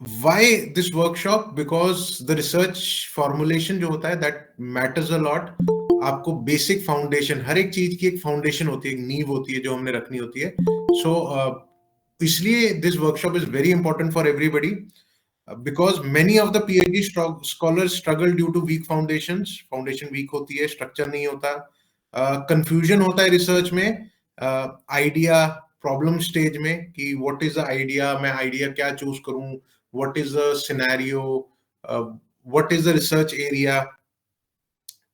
Why this workshop? Because the research formulation जो होता है that matters a lot. आपको बेसिक फाउंडेशन, हर एक चीज की एक फाउंडेशन होती है, एक नींव होती है जो हमने रखनी होती है. सो इसलिए this workshop is very important for everybody, because many of the PhD scholars struggle due to weak foundations. Foundation weak होती है, स्ट्रक्चर नहीं होता, कंफ्यूजन होता है रिसर्च में, आइडिया प्रॉब्लम स्टेज में कि व्हाट इज द आइडिया, मैं आइडिया क्या चूज करूं, what is the scenario, what is the research area.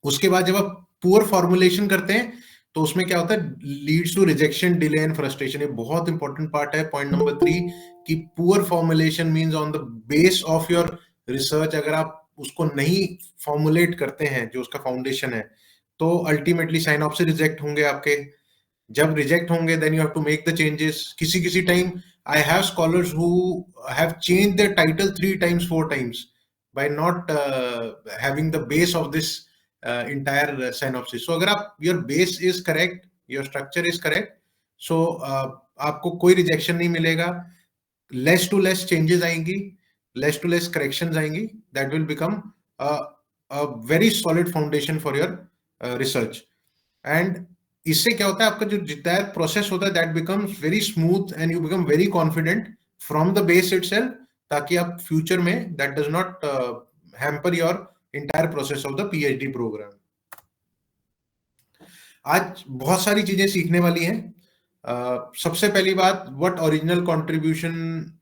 उसके बाद जब आप पुअर फॉर्मुलेशन करते हैं तो उसमें क्या होता है, leads to rejection, delay and frustration. ये बहुत इंपॉर्टेंट पार्ट है. पॉइंट नंबर 3 कि poor formulation means on the base of your research, अगर आप उसको नहीं फॉर्मुलेट करते हैं जो उसका फाउंडेशन है, तो अल्टीमेटली साइन ऑफ से रिजेक्ट होंगे आपके. जब रिजेक्ट होंगे then you have to make the changes. किसी किसी time I have scholars who have change their title 3 times 4 times by not having the base of this entire synopsis. So अगर आप your base is correct, your structure is correct, so आपको कोई rejection नहीं मिलेगा. Less to less changes आएंगी, less to less corrections आएंगी. That will become a very solid foundation for your research. And इससे क्या होता है, आपका जो जितना प्रोसेस होता है that becomes very smooth and you become very confident from the base itself, ताकि आप फ्यूचर में that does not hamper your entire process of the PhD programme. आज बहुत सारी चीजें सीखने वाली हैं. सबसे पहली बात, what original contribution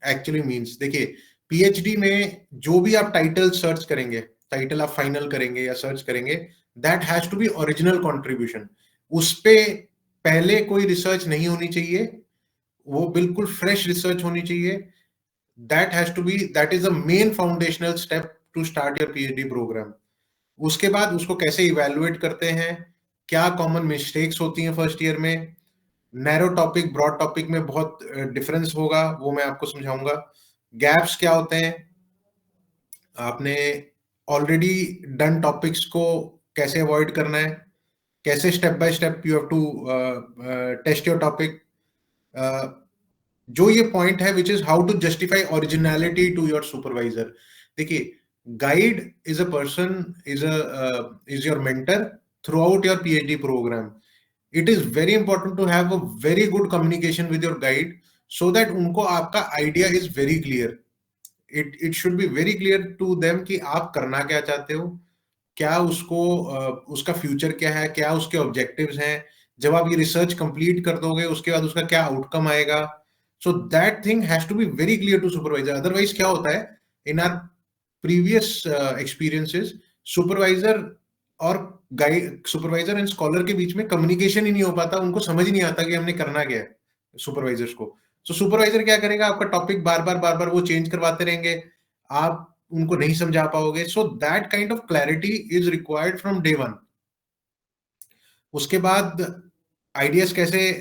actually means. देखिए, PhD में जो भी आप टाइटल सर्च करेंगे, टाइटल आप फाइनल करेंगे या सर्च करेंगे, that has to be original contribution. उस पे पहले कोई रिसर्च नहीं होनी चाहिए, वो बिल्कुल फ्रेश रिसर्च होनी चाहिए. That has to be, that is the main foundational step to start your PhD programme. उसके बाद उसको कैसे इवेलुएट करते हैं, क्या कॉमन मिस्टेक्स होती हैं फर्स्ट ईयर में, नैरो टॉपिक ब्रॉड टॉपिक में बहुत डिफरेंस होगा, वो मैं आपको समझाऊंगा. गैप्स क्या होते हैं, आपने ऑलरेडी डन टॉपिक्स को कैसे अवॉइड करना है, कैसे step by step you have to test your topic. जो ये पॉइंट है which is how to justify originality to your supervisor. देखिए, guide is a person, is your mentor throughout your PhD program. It is very important to have a very good communication with your guide so that उनको आपका idea is very clear. It should be very clear to them कि आप करना क्या चाहते हो, क्या उसको उसका फ्यूचर क्या है, क्या उसके ऑब्जेक्टिव्स हैं. जब आप ये रिसर्च कंप्लीट कर दोगे उसके बाद उसका क्या आउटकम आएगा. So that thing has to be very clear to supervisor. Otherwise क्या होता है, in our previous experiences, supervisor और गाइड, सुपरवाइजर एंड स्कॉलर के बीच में कम्युनिकेशन ही नहीं हो पाता. उनको समझ ही नहीं आता कि हमने करना क्या है सुपरवाइजर्स को. तो सुपरवाइजर क्या करेगा, आपका टॉपिक बार बार वो चेंज करवाते रहेंगे, आप उनको नहीं समझा पाओगे. So that kind of clarity is required from day 1. उसके बाद आइडियाज कैसे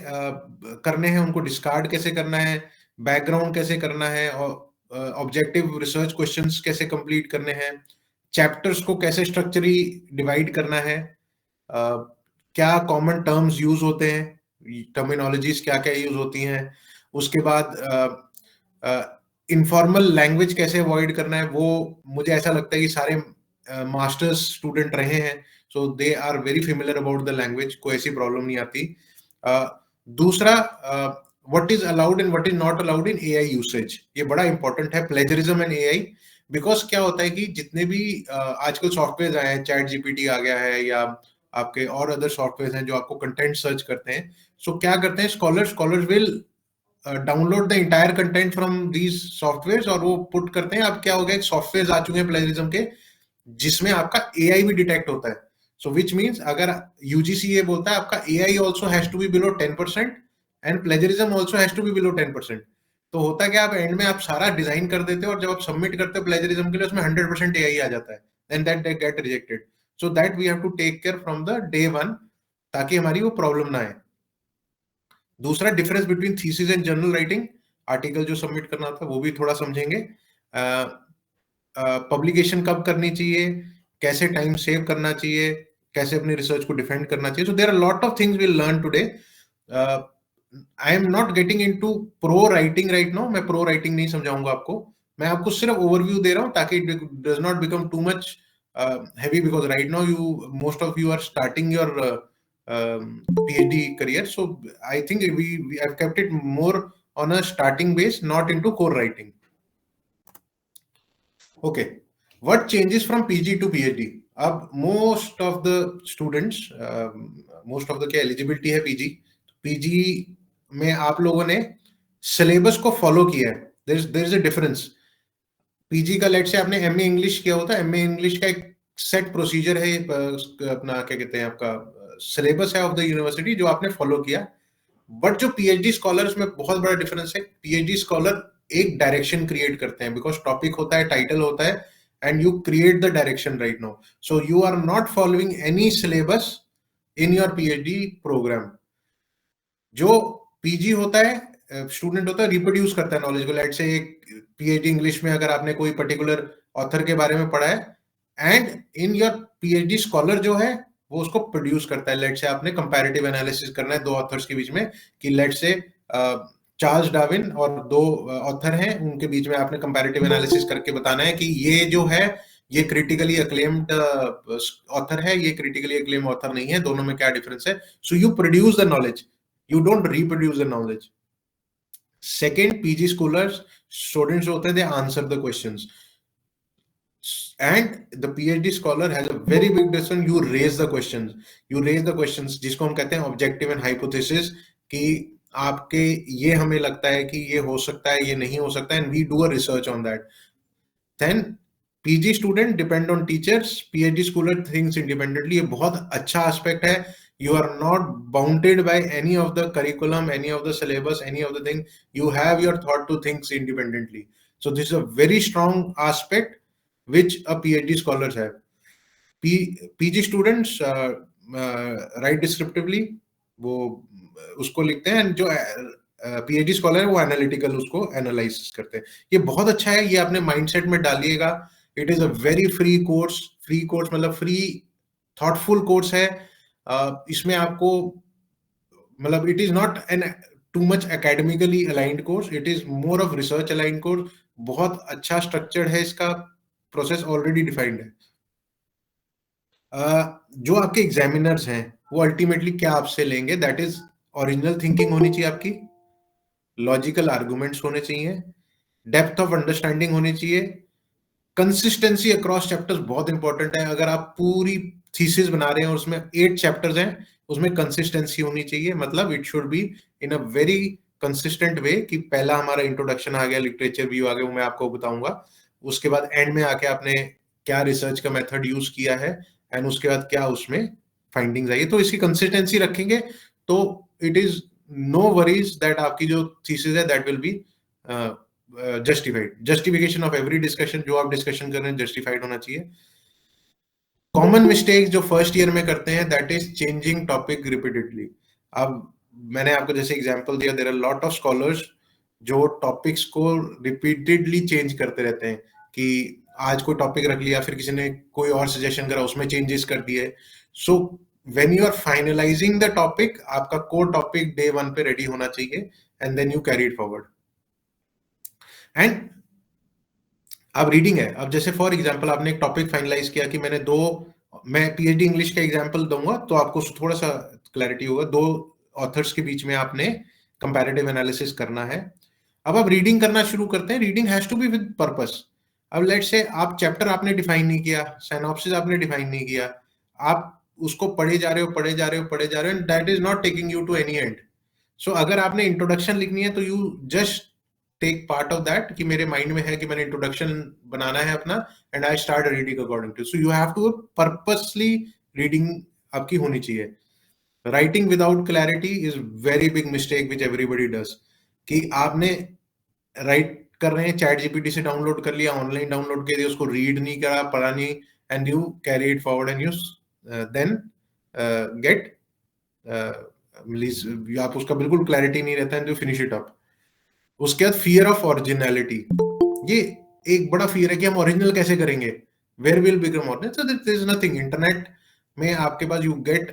करने हैं, उनको डिस्कार्ड कैसे करना है, बैकग्राउंड कैसे करना है, और ऑब्जेक्टिव रिसर्च क्वेश्चंस कैसे कंप्लीट करने हैं, चैप्टर्स को कैसे स्ट्रक्चरली डिवाइड करना है, क्या कॉमन टर्म्स यूज होते हैं, टर्मिनोलॉजीज क्या क्या यूज होती हैं. उसके बाद इनफॉर्मल लैंग्वेज कैसे अवॉइड करना है. वो मुझे ऐसा लगता है कि सारे मास्टर्स स्टूडेंट रहे हैं, so they are very familiar about the language, कोई ऐसी प्रॉब्लम नहीं आती. दूसरा, what is allowed and what is not allowed in AI usage. ये बड़ा इंपॉर्टेंट है, प्लेजरिज्म एंड AI. बिकॉज क्या होता है कि जितने भी आजकल सॉफ्टवेयर आए हैं, चैट GPT आ गया है या आपके और अदर सॉफ्टवेयर हैं जो आपको कंटेंट सर्च करते हैं. सो क्या करते हैं scholars will download the entire content from these software और वो पुट करते हैं. अब क्या हो गया, सॉफ्टवेयर आ चुके हैं प्लेजरिज्म के जिसमें आपका AI भी डिटेक्ट होता है. सो विच मीन्स अगर UGC ये बोलता है आपका AI also has to be below 10% and plagiarism also has to be below 10%. तो होता क्या, आप एंड में आप सारा डिजाइन कर देते हो और जब आप सबमिट करते हो प्लेजरिज्म के लिए उसमें 100% AI आ जाता है, and that get rejected. So that we have to take care from the day 1 ताकि हमारी वो प्रॉब्लम ना आए. दूसरा, difference between thesis and journal writing. Article जो सबमिट करना था वो भी थोड़ा समझेंगे. पब्लिकेशन कब करनी चाहिए, कैसे टाइम सेव करना चाहिए, कैसे अपनी रिसर्च को डिफेंड करना चाहिए. So there are lot of things we will learn today. I am not getting into pro writing right now. मैं प्रो राइटिंग नहीं समझाऊंगा आपको. मैं आपको सिर्फ ओवरव्यू दे रहा हूँ ताकि it does not become too much heavy, because right now most of you are starting your PhD career. So I think we have kept it more on a starting base, not into core writing. Okay, what changes from PG to PhD? अब most of the students, most of the क्या eligibility है PG, PG में आप लोगों ने syllabus को follow किया है. there is a difference. PG का लेट से आपने एमए इंग्लिश किया होता है, एमए इंग्लिश का एक सेट प्रोसीजर है, अपना क्या कहते हैं, आपका सिलेबस है ऑफ द यूनिवर्सिटी जो आपने फॉलो किया. बट जो पीएचडी स्कॉलर्स में बहुत बड़ा डिफरेंस है. पीएचडी स्कॉलर एक डायरेक्शन क्रिएट करते हैं, बिकॉज टॉपिक होता है, टाइटल होता है, and you create the direction right now. So you are not following any syllabus in your PhD programme. जो पीजी होता है, स्टूडेंट होता है, रिप्रोड्यूस करता है नॉलेज को. लेट से एक पीएचडी इंग्लिश में अगर आपने कोई पर्टिकुलर ऑथर के बारे में पढ़ा है, and in your PhD scholar जो है वो उसको प्रोड्यूस करता है. लेट से आपने कंपैरेटिव एनालिसिस करना है दो ऑथर्स के बीच में, कि लेट से चार्ल्स डार्विन और दो ऑथर हैं, उनके बीच में आपने कंपैरेटिव एनालिसिस करके बताना है कि ये जो है ये क्रिटिकली अक्लेम्ड ऑथर है, ये क्रिटिकली अक्लेम्ड ऑथर नहीं है, दोनों में क्या डिफरेंस है. So you produce the knowledge, you don't reproduce the knowledge. Second, PG scholars, students होते हैं, they answer the questions. And the PhD scholar has a very big difference. You raise the questions. You raise the questions, जिसको हम कहते हैं objective and hypothesis, कि आपके ये हमें लगता है कि ये हो सकता है, ये नहीं हो सकता है, and we do a research on that. Then PG student depend on teachers, PhD scholar thinks independently. ये बहुत अच्छा aspect है. You are not bounded by any of the curriculum, any of the syllabus, any of the thing. You have your thought to think independently. So this is a very strong aspect which a PhD scholars have. PG students write descriptively, वो उसको लिखते हैं, जो PhD scholar है वो analytical उसको analyse करते हैं. ये बहुत अच्छा है, ये अपने माइंडसेट में डालिएगा. It is a very free course. Free course मतलब फ्री थॉटफुल कोर्स है. इसमें आपको मतलब it is not an too much academically aligned course, it is more of research aligned course. बहुत अच्छा स्ट्रक्चर्ड है, इसका प्रोसेस ऑलरेडी डिफाइंड है. जो आपके एग्जामिनर्स हैं वो अल्टीमेटली क्या आपसे लेंगे, दैट इज ओरिजिनल थिंकिंग होनी चाहिए आपकी, लॉजिकल आर्गुमेंट्स होने चाहिए, डेप्थ ऑफ अंडरस्टैंडिंग होनी चाहिए, कंसिस्टेंसी अक्रॉस चैप्टर्स बहुत इंपॉर्टेंट है. अगर आप पूरी थीसिस बना रहे हैं और उसमें 8 चैप्टर्स हैं, उसमें कंसिस्टेंसी होनी चाहिए. मतलब it should be in a very consistent way, कि पहला हमारा इंट्रोडक्शन आ गया, लिटरेचर व्यू आ गया, वो मैं आपको बताऊंगा. उसके बाद एंड में आके आपने क्या रिसर्च का मेथड यूज किया है, एंड उसके बाद क्या उसमें फाइंडिंग्स आई. तो इसकी कंसिस्टेंसी रखेंगे तो it is no worries that आपकी जो थीसिस है that will be justified. Justification of every discussion, जो आप डिस्कशन कर रहे हैं जस्टिफाइड होना चाहिए. कॉमन मिस्टेक जो फर्स्ट ईयर में करते हैं, that is changing topic repeatedly. अब मैंने आपको जैसे एग्जांपल दिया, there are lot of scholars जो टॉपिक्स को रिपीटेडली चेंज करते रहते हैं, कि आज कोई टॉपिक रख लिया, फिर किसी ने कोई और सजेशन करा, उसमें चेंजेस कर दिए. So when you are finalizing the topic, आपका कोर टॉपिक डे 1 पे रेडी होना चाहिए, and then you carry it forward. And अब रीडिंग है. अब जैसे फॉर एग्जांपल आपने एक टॉपिक फाइनलाइज किया कि मैं पीएचडी इंग्लिश का एग्जांपल दूंगा तो आपको थोड़ा सा क्लैरिटी होगा. 2 ऑथर्स के बीच में आपने कंपैरेटिव एनालिसिस करना है. अब आप रीडिंग करना शुरू करते हैं. Reading has to be with purpose. अब लेट्स से आप चैप्टर आपने डिफाइन नहीं किया, सिनॉप्सिस आपने डिफाइन नहीं किया, आप उसको पढ़े जा रहे हो, and that is not taking you to any end. So अगर आपने इंट्रोडक्शन लिखनी है तो you just take part of that, कि मेरे माइंड में है कि मैंने इंट्रोडक्शन बनाना है अपना, and I start reading according to. So you have to purposely reading आपकी होनी चाहिए. Writing without clarity is very big mistake which everybody does. कि आपने राइट कर रहे हैं, चैट जीपीटी से डाउनलोड कर लिया, ऑनलाइन डाउनलोड कर दिया, उसको रीड नहीं करा, पढ़ा नहीं, and you carry it forward, and you then get आप उसका बिल्कुल क्लैरिटी नहीं रहता, and you finish it up. उसके बाद फियर ऑफ ओरिजिनलिटी, ये एक बड़ा फियर है कि हम ओरिजिनल कैसे करेंगे, where will become original. So there is nothing. Internet में आपके पास you get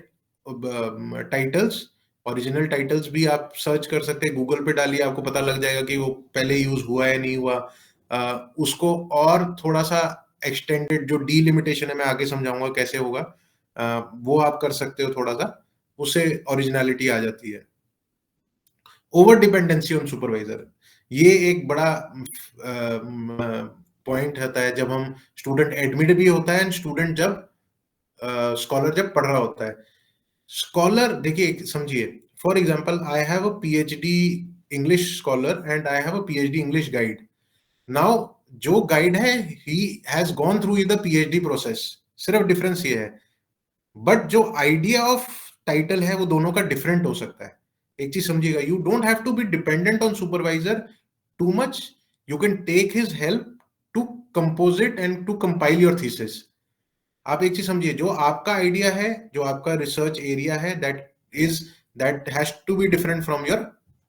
titles, original titles भी आप सर्च कर सकते हैं. गूगल पे डालिए, आपको पता लग जाएगा कि वो पहले यूज हुआ है नहीं हुआ. उसको और थोड़ा सा एक्सटेंडेड, जो डीलिमिटेशन है मैं आगे समझाऊंगा कैसे होगा, वो आप कर सकते हो थोड़ा सा, उससे ओरिजिनलिटी आ जाती है। ओवर डिपेंडेंसी ऑन सुपरवाइजर, ये एक बड़ा पॉइंट होता है जब हम स्टूडेंट एडमिट भी होता है एंड स्टूडेंट जब स्कॉलर जब पढ़ रहा होता है। स्कॉलर देखिए समझिए, for example I have a PhD English scholar and I have a PhD English guide. Now जो गाइड है he has gone through the PhD process, सिर्फ डिफरेंस ये है, बट जो आइडिया ऑफ टाइटल है वो दोनों का डिफरेंट हो सकता है। एक चीज समझिएगा, you don't have to be dependent on supervisor too much, you can take his help to compose it and to compile your thesis. आप एक चीज समझिए, जो आपका आइडिया है, जो आपका रिसर्च एरिया है, that has to be different from your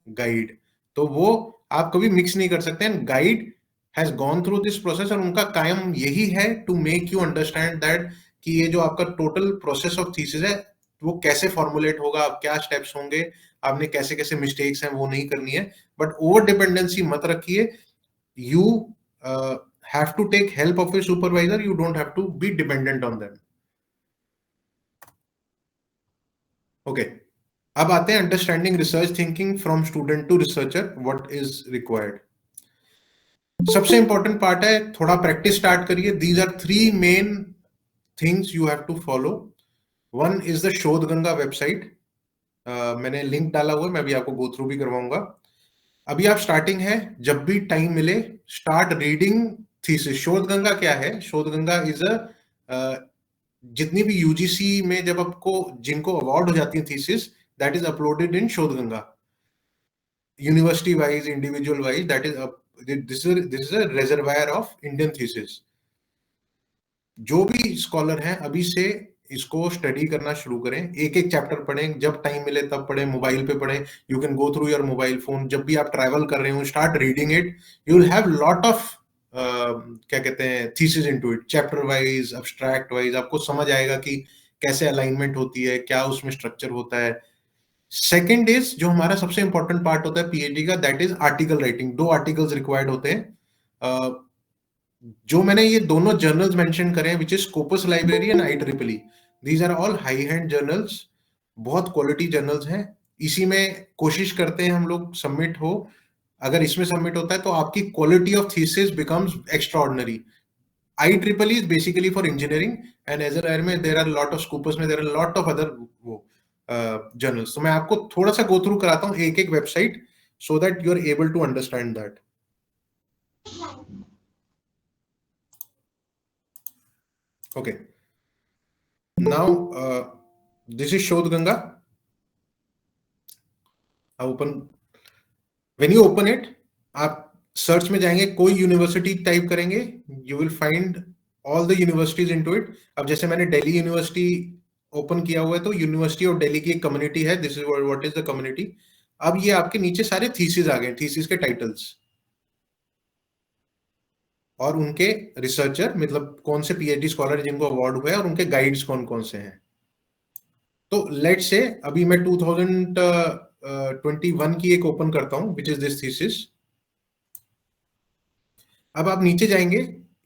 guide, तो वो आप कभी मिक्स नहीं कर सकते। And guide has gone through this process और उनका काम यही है to make you understand that कि ये जो आपका टोटल प्रोसेस ऑफ थीसिस है वो कैसे फॉर्मुलेट होगा, क्या स्टेप्स होंगे, आपने कैसे कैसे मिस्टेक्स हैं वो नहीं करनी है। बट ओवर डिपेंडेंसी मत रखिए, you have to take help of a supervisor, you don't have to be dependent on them. Okay, अब आते हैं understanding research thinking from student to researcher, what is required. सबसे इंपॉर्टेंट पार्ट है, थोड़ा practice start करिए। These are three main things you have to follow. One is the Shodhganga website, मैंने link डाला हुआ है, मैं भी आपको गो थ्रू भी करवाऊंगा। अभी आप स्टार्टिंग है, जब भी टाइम मिले स्टार्ट रीडिंग थीसिस। शोध गंगा क्या है? शोध गंगा इज अ जितनी भी यूजीसी में जब आपको जिनको अवार्ड हो जाती है thesis, that is uploaded in Shodhganga, university wise, individual wise, that is this is a reservoir of Indian thesis. जो भी स्कॉलर हैं अभी से इसको स्टडी करना शुरू करें, एक एक चैप्टर पढ़ें, जब टाइम मिले तब पढ़ें, मोबाइल पे पढ़ें, you can go through your mobile phone, जब भी आप ट्रैवल कर रहे हो start reading it, you will have lot of क्या कहते हैं thesis into it, chapter wise, abstract wise, आपको समझ आएगा कि कैसे अलाइनमेंट होती है, क्या उसमें स्ट्रक्चर होता है। सेकेंड इज जो हमारा सबसे इंपॉर्टेंट पार्ट होता है पीएचडी का, that is article writing. 2 articles required होते हैं। जो मैंने ये दोनों जर्नल्स मेंशन करे हैं, which is Scopus library and IEEE, these are all high hand journals, बहुत क्वालिटी जर्नल्स हैं। इसी में कोशिश करते हैं हम लोग सबमिट हो, अगर इसमें सबमिट होता है तो आपकी quality of thesis becomes extraordinary. IEEE is basically for engineering and Azure में there are lot of Scopus में there are lot of other वो journals। तो मैं आपको थोड़ा सा go through कराता हूँ एक एक website so that you are able to understand that। Okay, now this is Shodh Ganga। open when you open it, आप सर्च में जाएंगे, कोई यूनिवर्सिटी टाइप करेंगे, you will find all the universities into it. अब जैसे मैंने Delhi university open किया हुआ है, तो यूनिवर्सिटी ऑफ दिल्ली की एक कम्युनिटी है, this is what is the community. अब ये आपके नीचे सारे थीसिस आ गए, थीसिस के टाइटल्स और उनके रिसर्चर, मतलब कौन से पीएचडी स्कॉलर जिनको अवार्ड हुआ है और उनके गाइड्स कौन कौन से हैं। तो लेट से अभी मैं 2021 की एक ओपन करता हूं, विच इज दिस थीसिस। अब आप नीचे जाएंगे,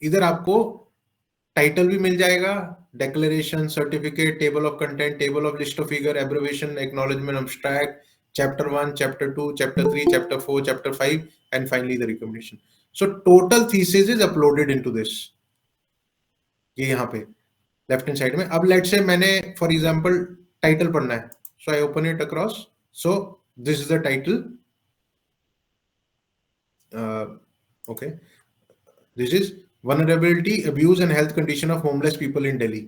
इधर आपको टाइटल भी मिल जाएगा, declaration, certificate, table of content, table of list of figure, abbreviation, acknowledgement, abstract, chapter 1, chapter 2, chapter 3, chapter 4, chapter 5 and finally the recommendation. So total thesis is uploaded into this, ये यहाँ पे लेफ्ट हैंड साइड में। अब late से मैंने for example title पढ़ना है, so I open it across, so this is the title. Okay, this is vulnerability, abuse and health condition of homeless people in Delhi।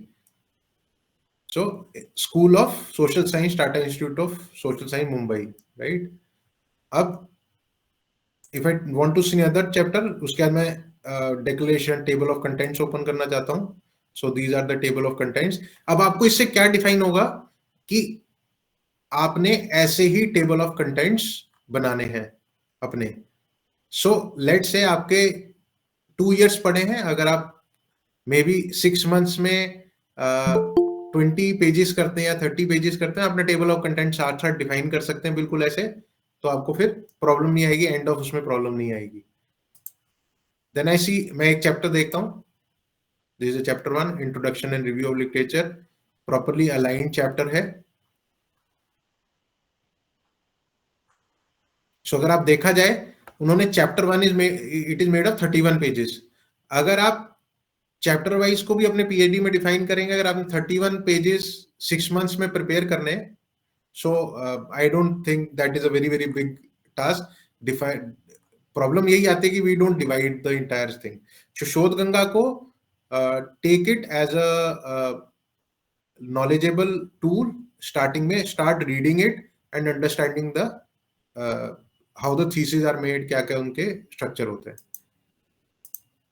So School of Social Science, Tata Institute of Social Science, Mumbai, right? अब if I want to see another chapter, उसके बाद मैं declaration, table of contents open करना चाहता हूँ। So these are the table of contents। अब आपको इससे क्या डिफाइन होगा कि आपने ऐसे ही टेबल ऑफ कंटेंट्स बनाने हैं अपने। सो लेट से आपके 2 years पढ़े हैं, अगर आप मे बी 6 months में 20 पेजेस करते हैं या 30 पेजेस करते हैं, अपने टेबल ऑफ कंटेंट साथ साथ डिफाइन कर सकते हैं बिल्कुल ऐसे, तो आपको फिर प्रॉब्लम नहीं आएगी, एंड ऑफ उसमें प्रॉब्लम नहीं आएगी। देन आई सी, मैं एक चैप्टर देखता हूँ, this is chapter 1, introduction and review of literature, properly aligned chapter है। सो अगर आप देखा जाए, उन्होंने chapter 1 it is made of 31 pages. अगर आप चैप्टर वाइज को भी अपने पीएचडी में डिफाइन करेंगे, अगर आपने 31 पेजेस 6 मंथ्स में प्रिपेयर करने, so I don't think that is a very very big task. Define problem यही आती है कि we don't divide the entire thing. So Shodhganga को take it as a knowledgeable tool, starting में start reading it and understanding the how the thesis are made, क्या क्या उनके structure होते हैं।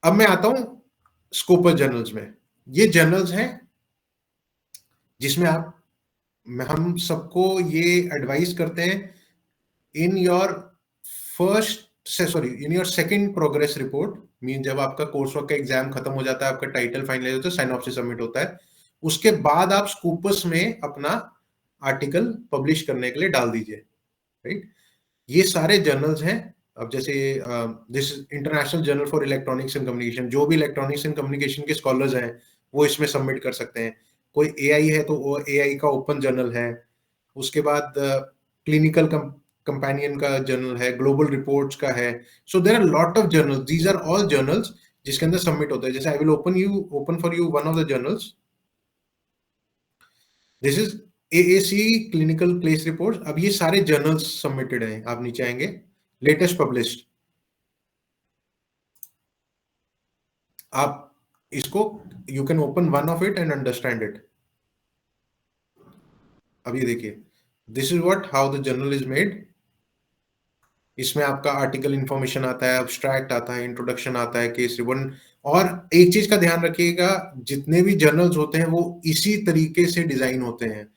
अब मैं आता हूं स्कोपस जर्नल्स में। ये जर्नल्स हैं जिसमें हम सबको ये एडवाइस करते हैं, in your in your second progress report, mean जब आपका कोर्स वर्क का एग्जाम खत्म हो जाता है, आपका टाइटल फाइनलाइज होता है, साइनॉप्सिस सबमिट होता है, उसके बाद आप स्कूपस में अपना आर्टिकल पब्लिश करने के लिए डाल दीजिए, राइट। ये सारे जर्नल्स हैं। अब जैसे this international journal for electronics and communication, जो भी इलेक्ट्रॉनिक्स एंड कम्युनिकेशन के स्कॉलर्स हैं वो इसमें सबमिट कर सकते हैं। कोई एआई है तो वो एआई का ओपन जर्नल है। उसके बाद क्लिनिकल कंपेनियन का जर्नल है, ग्लोबल रिपोर्ट्स का है। So there are lot of journals, these are all journals जिसके अंदर सबमिट होता है। जैसे I will open for you one of the journals, this is AAC clinical place report. अब ये सारे जर्नल्स सबमिटेड हैं, आप नीचे आएंगे, लेटेस्ट पब्लिश्ड। आप इसको you can open one of it and understand it. अब ये देखिए, this is what how the journal is made. इसमें आपका आर्टिकल इंफॉर्मेशन आता है, अब्स्ट्रैक्ट आता है, इंट्रोडक्शन आता है, केस रिबन। और एक चीज का ध्यान रखिएगा, जितने भी जर्नल्स होते हैं वो इसी तरीके से डिजाइन होते हैं।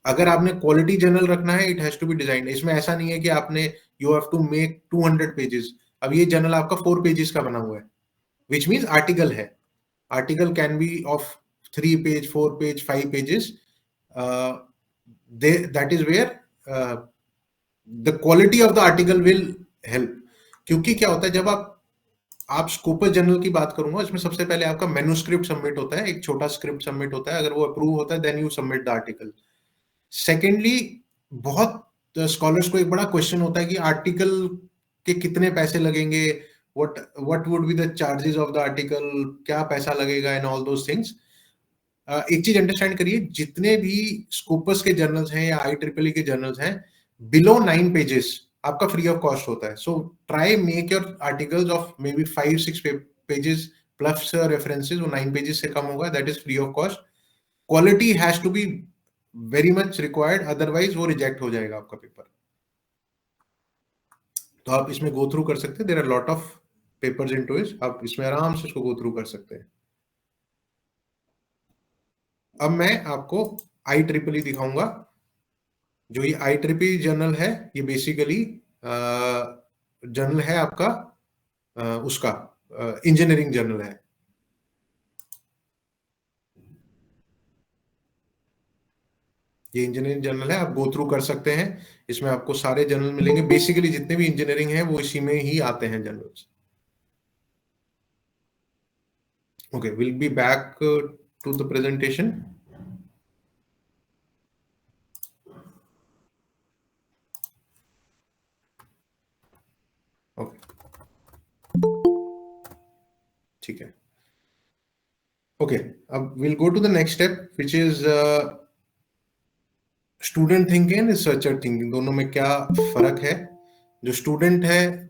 अगर आपने क्वालिटी जर्नल रखना है, it has to be design. इसमें ऐसा नहीं है कि आपने you have to make 200 pages. अब ये जर्नल आपका 4 पेजेस का बना हुआ है, विच मीन्स आर्टिकल है। Article can be of 3 page, 4 page, 5 pages. That is where the quality of the article will help. क्योंकि क्या होता है, जब आप स्कोपस जर्नल की बात करूंगा, इसमें सबसे पहले आपका मैन्युस्क्रिप्ट सबमिट होता है, एक छोटा स्क्रिप्ट सबमिट होता है। अगर वो अप्रूव होता है then you submit the article. Secondly, बहुत स्कॉलर्स को एक बड़ा क्वेश्चन होता है कि आर्टिकल के कितने पैसे लगेंगे, what would be the charges of the article, क्या पैसा लगेगा एंड ऑल दोस थिंग्स। एक चीज अंडरस्टैंड करिए, जितने भी स्कोपस के जर्नल्स हैं या IEEE के जर्नल्स हैं, बिलो 9 पेजेस आपका फ्री ऑफ कॉस्ट होता है। So try make your articles of may be 5-6 pages plus references. वो 9 पेजेस से कम होगा, that is free of cost. Quality has to be very much required, otherwise वो reject हो जाएगा आपका पेपर। तो आप इसमें गो थ्रू कर सकते हैं, there are lot of papers into it, आप इसमें आराम से इसको गो थ्रू कर सकते हैं। अब मैं आपको IEEE दिखाऊंगा। जो ये IEEE जर्नल है, ये बेसिकली जर्नल है आपका उसका इंजीनियरिंग जर्नल है। ये इंजीनियरिंग जर्नल है, आप गो थ्रू कर सकते हैं। इसमें आपको सारे जर्नल मिलेंगे, बेसिकली जितने भी इंजीनियरिंग है वो इसी में ही आते हैं journals. Okay, will be back to the presentation. Okay, ठीक है। ओके, अब will go to the next step which is student thinking and researcher thinking. दोनों में क्या फर्क है। जो स्टूडेंट है,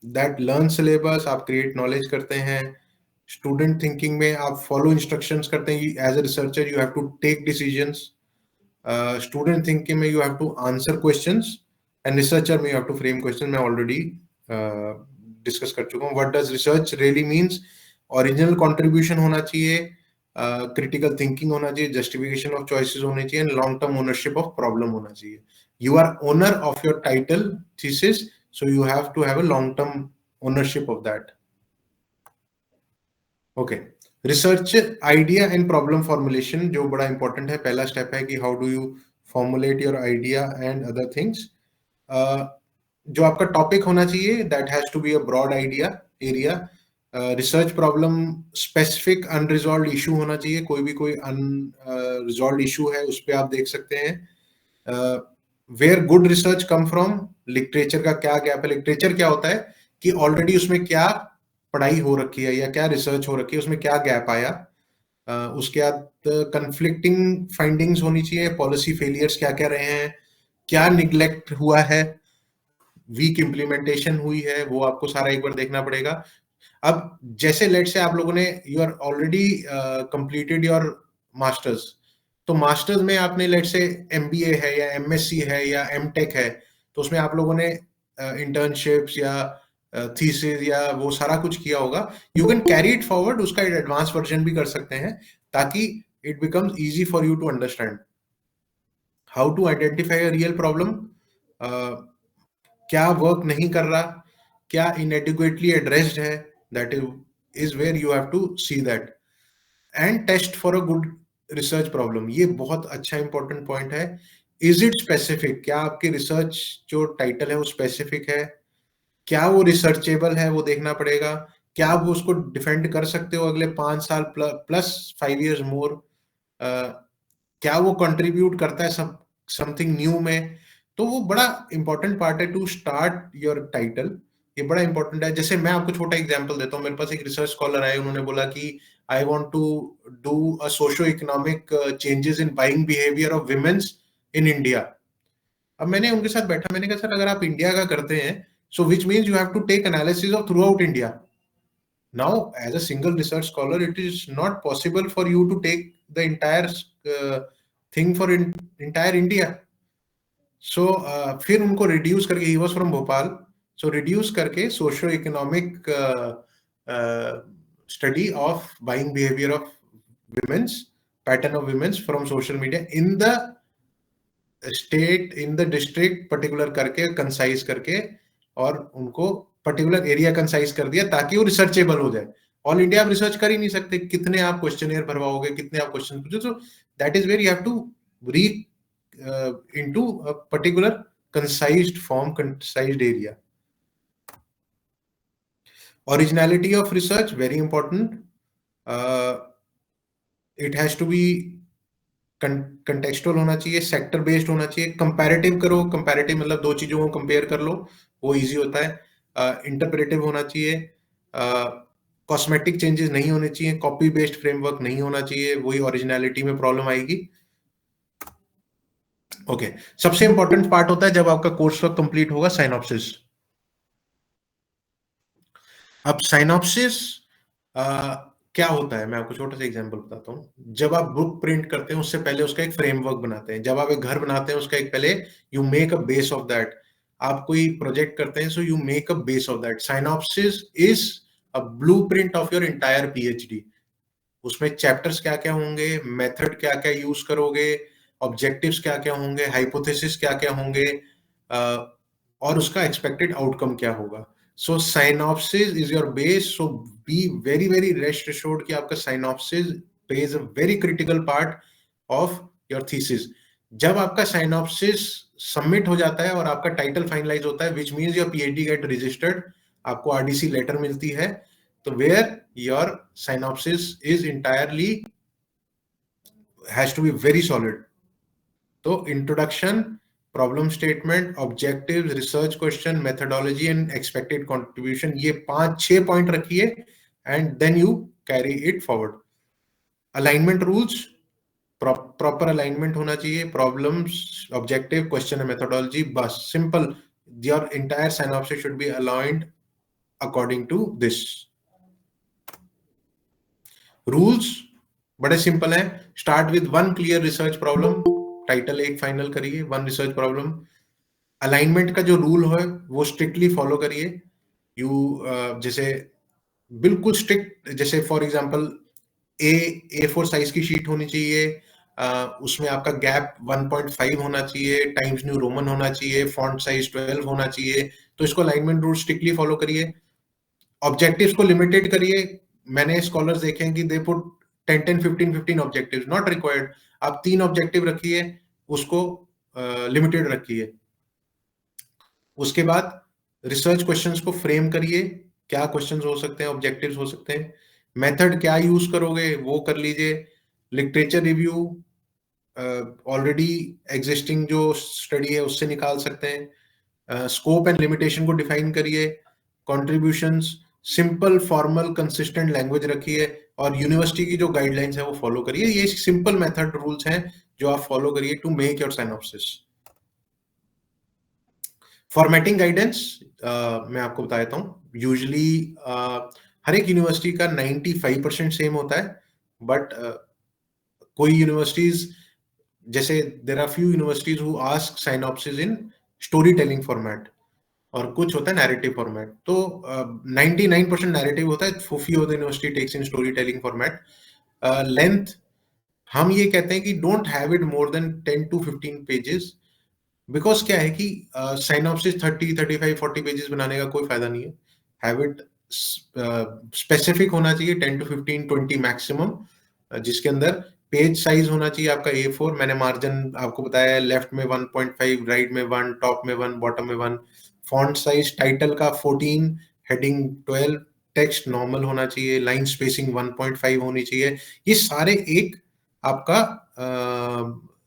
दैट लर्न सिलेबस, आप क्रिएट नॉलेज करते हैं। स्टूडेंट थिंकिंग में आप फॉलो इंस्ट्रक्शंस करते हैं। As a researcher you have to take decisions. Student thinking में you have to answer questions, and researcher में you have to frame question. मैं ऑलरेडी डिस्कस कर चुका हूँ। What does research really means. Original contribution होना चाहिए, critical thinking होना चाहिए, जस्टिफिकेशन ऑफ चॉइसेस होने चाहिए, and long term ownership of problem होना चाहिए। You are owner of your title thesis, so you have to have a long term ownership of that. Okay, research idea and problem formulation जो बड़ा important है। पहला step है कि how do you formulate your idea and other things. जो आपका topic होना चाहिए, that has to be a broad idea. Area. Research problem specific unresolved issue होना चाहिए, कोई अनरिजॉल्व इशू है उस पर आप देख सकते हैं। Where good research come from, literature का क्या गैप है। लिटरेचर क्या होता है कि ऑलरेडी उसमें क्या पढ़ाई हो रखी है या क्या रिसर्च हो रखी है, उसमें क्या गैप आया। उसके बाद कंफ्लिक्टिंग फाइंडिंग्स होनी चाहिए, पॉलिसी फेलियर्स क्या क्या रहे हैं, क्या निग्लेक्ट हुआ है, वीक इम्प्लीमेंटेशन हुई है, वो आपको सारा एक बार देखना पड़ेगा। अब जैसे लेट से आप लोगों ने you are already completed your masters, तो मास्टर्स में आपने लेट से एमबीए है या एमएससी है या एमटेक है, तो उसमें आप लोगों ने इंटर्नशिप्स या थीसिस या वो सारा कुछ किया होगा। You can carry it forward, उसका एडवांस वर्जन भी कर सकते हैं, ताकि it becomes easy for you to understand how to identify a real problem. क्या वर्क नहीं कर रहा, क्या इनएडिक्वेटली एड्रेस्ड है, that is where you have to see that. And test for a good research problem, ये बहुत अच्छा important point है। इज इट स्पेसिफिक, क्या आपकी रिसर्च जो टाइटल है वो स्पेसिफिक है, क्या वो रिसर्चेबल है, वो देखना पड़ेगा। क्या आप उसको डिफेंड कर सकते हो अगले 5 साल प्लस 5 years मोर, क्या वो कंट्रीब्यूट करता है सब समथिंग न्यू में। तो वो बड़ा इंपॉर्टेंट पार्ट है टू स्टार्ट योर टाइटल, ये बड़ा इंपॉर्टेंट है। जैसे मैं आपको छोटा एग्जांपल देता हूँ, मेरे पास एक रिसर्च स्कॉलर आए, उन्होंने बोला कि I want to do a socio economic changes in buying behaviour of womens in India. अब मैंने उनके साथ बैठा, मैंने कहा सर अगर आप इंडिया का करते हैं, so which means you have to take analysis of throughout India. Now, as a single research scholar, it is not possible for you to take the entire thing for entire India. So फिर उनको reduce करके, he was from Bhopal, so reduce करके socio-economic study of buying behavior of women's, pattern of women's from social media in the state, in the district particular करके concise करके, और उनको particular area concise कर दिया ताकि वो रिसर्चेबल हो जाए। ऑल इंडिया आप रिसर्च कर ही नहीं सकते, कितने आप क्वेश्चनियर भरवाओगे, कितने आप क्वेश्चन पूछो। So that is where you have to read into a particular concised form, concised area. Originality of research very important, it has to be contextual होना चाहिए, सेक्टर बेस्ड होना चाहिए, कंपैरेटिव करो, कंपैरेटिव मतलब दो चीजों को कंपेयर कर लो, वो इजी होता है। इंटरप्रेटिव होना चाहिए, कॉस्मेटिक चेंजेस नहीं होने चाहिए, कॉपी बेस्ड फ्रेमवर्क नहीं होना चाहिए, वही ओरिजिनलिटी में प्रॉब्लम आएगी। ओके, सबसे इंपॉर्टेंट पार्ट होता है जब आपका कोर्स वर्क कंप्लीट होगा, साइनॉप्सिस। अब साइनॉप्सिस क्या होता है, मैं आपको छोटा सा एग्जांपल बताता हूँ। जब आप बुक प्रिंट करते हैं उससे पहले उसका एक फ्रेमवर्क बनाते हैं, जब आप एक घर बनाते हैं उसका एक पहले you make a base of that, आप कोई प्रोजेक्ट करते हैं so you make a base of that. Synopsis is a blueprint of your entire PhD. उसमें चैप्टर्स क्या क्या होंगे, मेथड क्या क्या यूज करोगे, ऑब्जेक्टिव्स क्या क्या होंगे, हाइपोथेसिस क्या क्या होंगे, और उसका एक्सपेक्टेड आउटकम क्या होगा। So synopsis is your base, so be very very rest assured कि आपका synopsis plays a very critical part of your thesis. जब आपका साइनॉप्सिस सबमिट हो जाता है और आपका टाइटल फाइनलाइज होता है, which means your PhD get registered, आपको आरडीसी लेटर मिलती है, तो where your synopsis is entirely has to be very solid. तो introduction, problem statement, objectives, research question, methodology and expected contribution, ये 5-6 पॉइंट रखिए and then you carry it forward. Alignment rules, proper alignment होना चाहिए, problems, objective, question, methodology, बस simple. Your entire synopsis should be aligned according to this. Rules बड़े simple है, start with one clear research problem, title एक final करिए, one research problem. Alignment का जो rule है वो स्ट्रिक्टली फॉलो करिए। यू जैसे बिल्कुल स्ट्रिक्ट, जैसे फॉर एग्जांपल A4 साइज की शीट होनी चाहिए, उसमें आपका गैप 1.5 होना चाहिए, टाइम्स न्यू रोमन होना चाहिए, फॉन्ट साइज 12 होना चाहिए। तो इसको अलाइनमेंट रूल स्ट्रिक्टली फॉलो करिए। ऑब्जेक्टिव्स को लिमिटेड करिए। मैंने स्कॉलर्स देखे हैं कि they put 10-10 15-15 objectives, not required. आप 3 ऑब्जेक्टिव रखिए, उसको लिमिटेड रखिए। उसके बाद रिसर्च क्वेश्चंस को फ्रेम करिए क्या क्वेश्चंस हो सकते हैं, ऑब्जेक्टिव्स हो सकते हैं, मेथड क्या यूज करोगे वो कर लीजिए, लिटरेचर रिव्यू ऑलरेडी एग्जिस्टिंग जो स्टडी है उससे निकाल सकते हैं, स्कोप एंड लिमिटेशन को डिफाइन करिए, contributions, simple formal consistent language रखिए और यूनिवर्सिटी की जो गाइडलाइंस है वो फॉलो करिए। ये सिंपल मेथड रूल्स हैं जो आप फॉलो करिए to make your synopsis. Formatting guidance मैं आपको बता देता हूँ। यूजुअली हर एक यूनिवर्सिटी का 95% सेम होता है, बट कोई यूनिवर्सिटीज, जैसे there are few universities who ask synopsis in storytelling format और कुछ होता है नैरेटिव फॉर्मेट। तो 99% नैरेटिव होता है, few of the university takes in storytelling format. Length हम ये कहते हैं कि don't have it more than 10 to 15 pages, because क्या है कि साइनॉप्सिस 30, 35, 40 पेजेस बनाने का कोई फायदा नहीं है। हैव इट स्पेसिफिक होना चाहिए, 10 to 15, 20 मैक्सिमम, जिसके अंदर पेज साइज होना चाहिए आपका A4। मैंने मार्जिन आपको बताया, लेफ्ट में 1.5, राइट में 1, टॉप में 1, बॉटम में 1। फॉन्ट साइज टाइटल का 14, हेडिंग 12, टेक्स्ट नॉर्मल होना चाहिए, लाइन स्पेसिंग 1.5 होनी चाहिए। ये सारे एक आपका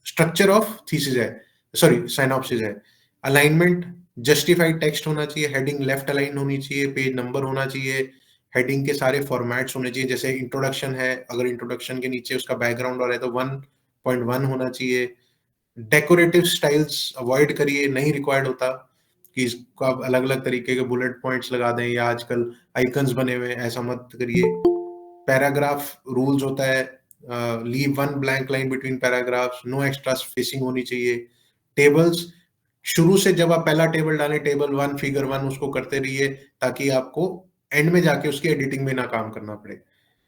स्ट्रक्चर ऑफ थीसिस है, सॉरी साइनॉप्सिस है। अलाइनमेंट, जस्टिफाइड टेक्स्ट होना चाहिए, हेडिंग लेफ्ट अलाइन होनी चाहिए, पेज नंबर होना चाहिए, हेडिंग के सारे फॉर्मेट्स होने चाहिए। जैसे इंट्रोडक्शन है, अगर इंट्रोडक्शन के नीचे उसका बैकग्राउंड और है तो 1.1 होना चाहिए। डेकोरेटिव स्टाइल्स अवॉइड करिए, नहीं रिक्वायर्ड होता कि इसको आप अलग अलग तरीके के बुलेट पॉइंट्स लगा दें या आजकल आइकन्स बने हुए हैं, ऐसा मत करिए। पैराग्राफ रूल्स होता है, leave one blank line between paragraphs, no extra spacing होनी चाहिए। टेबल्स, शुरू से जब आप पहला टेबल डालें, टेबल 1, फिगर 1 उसको करते रहिए ताकि आपको एंड में जाके उसकी एडिटिंग में ना काम करना पड़े।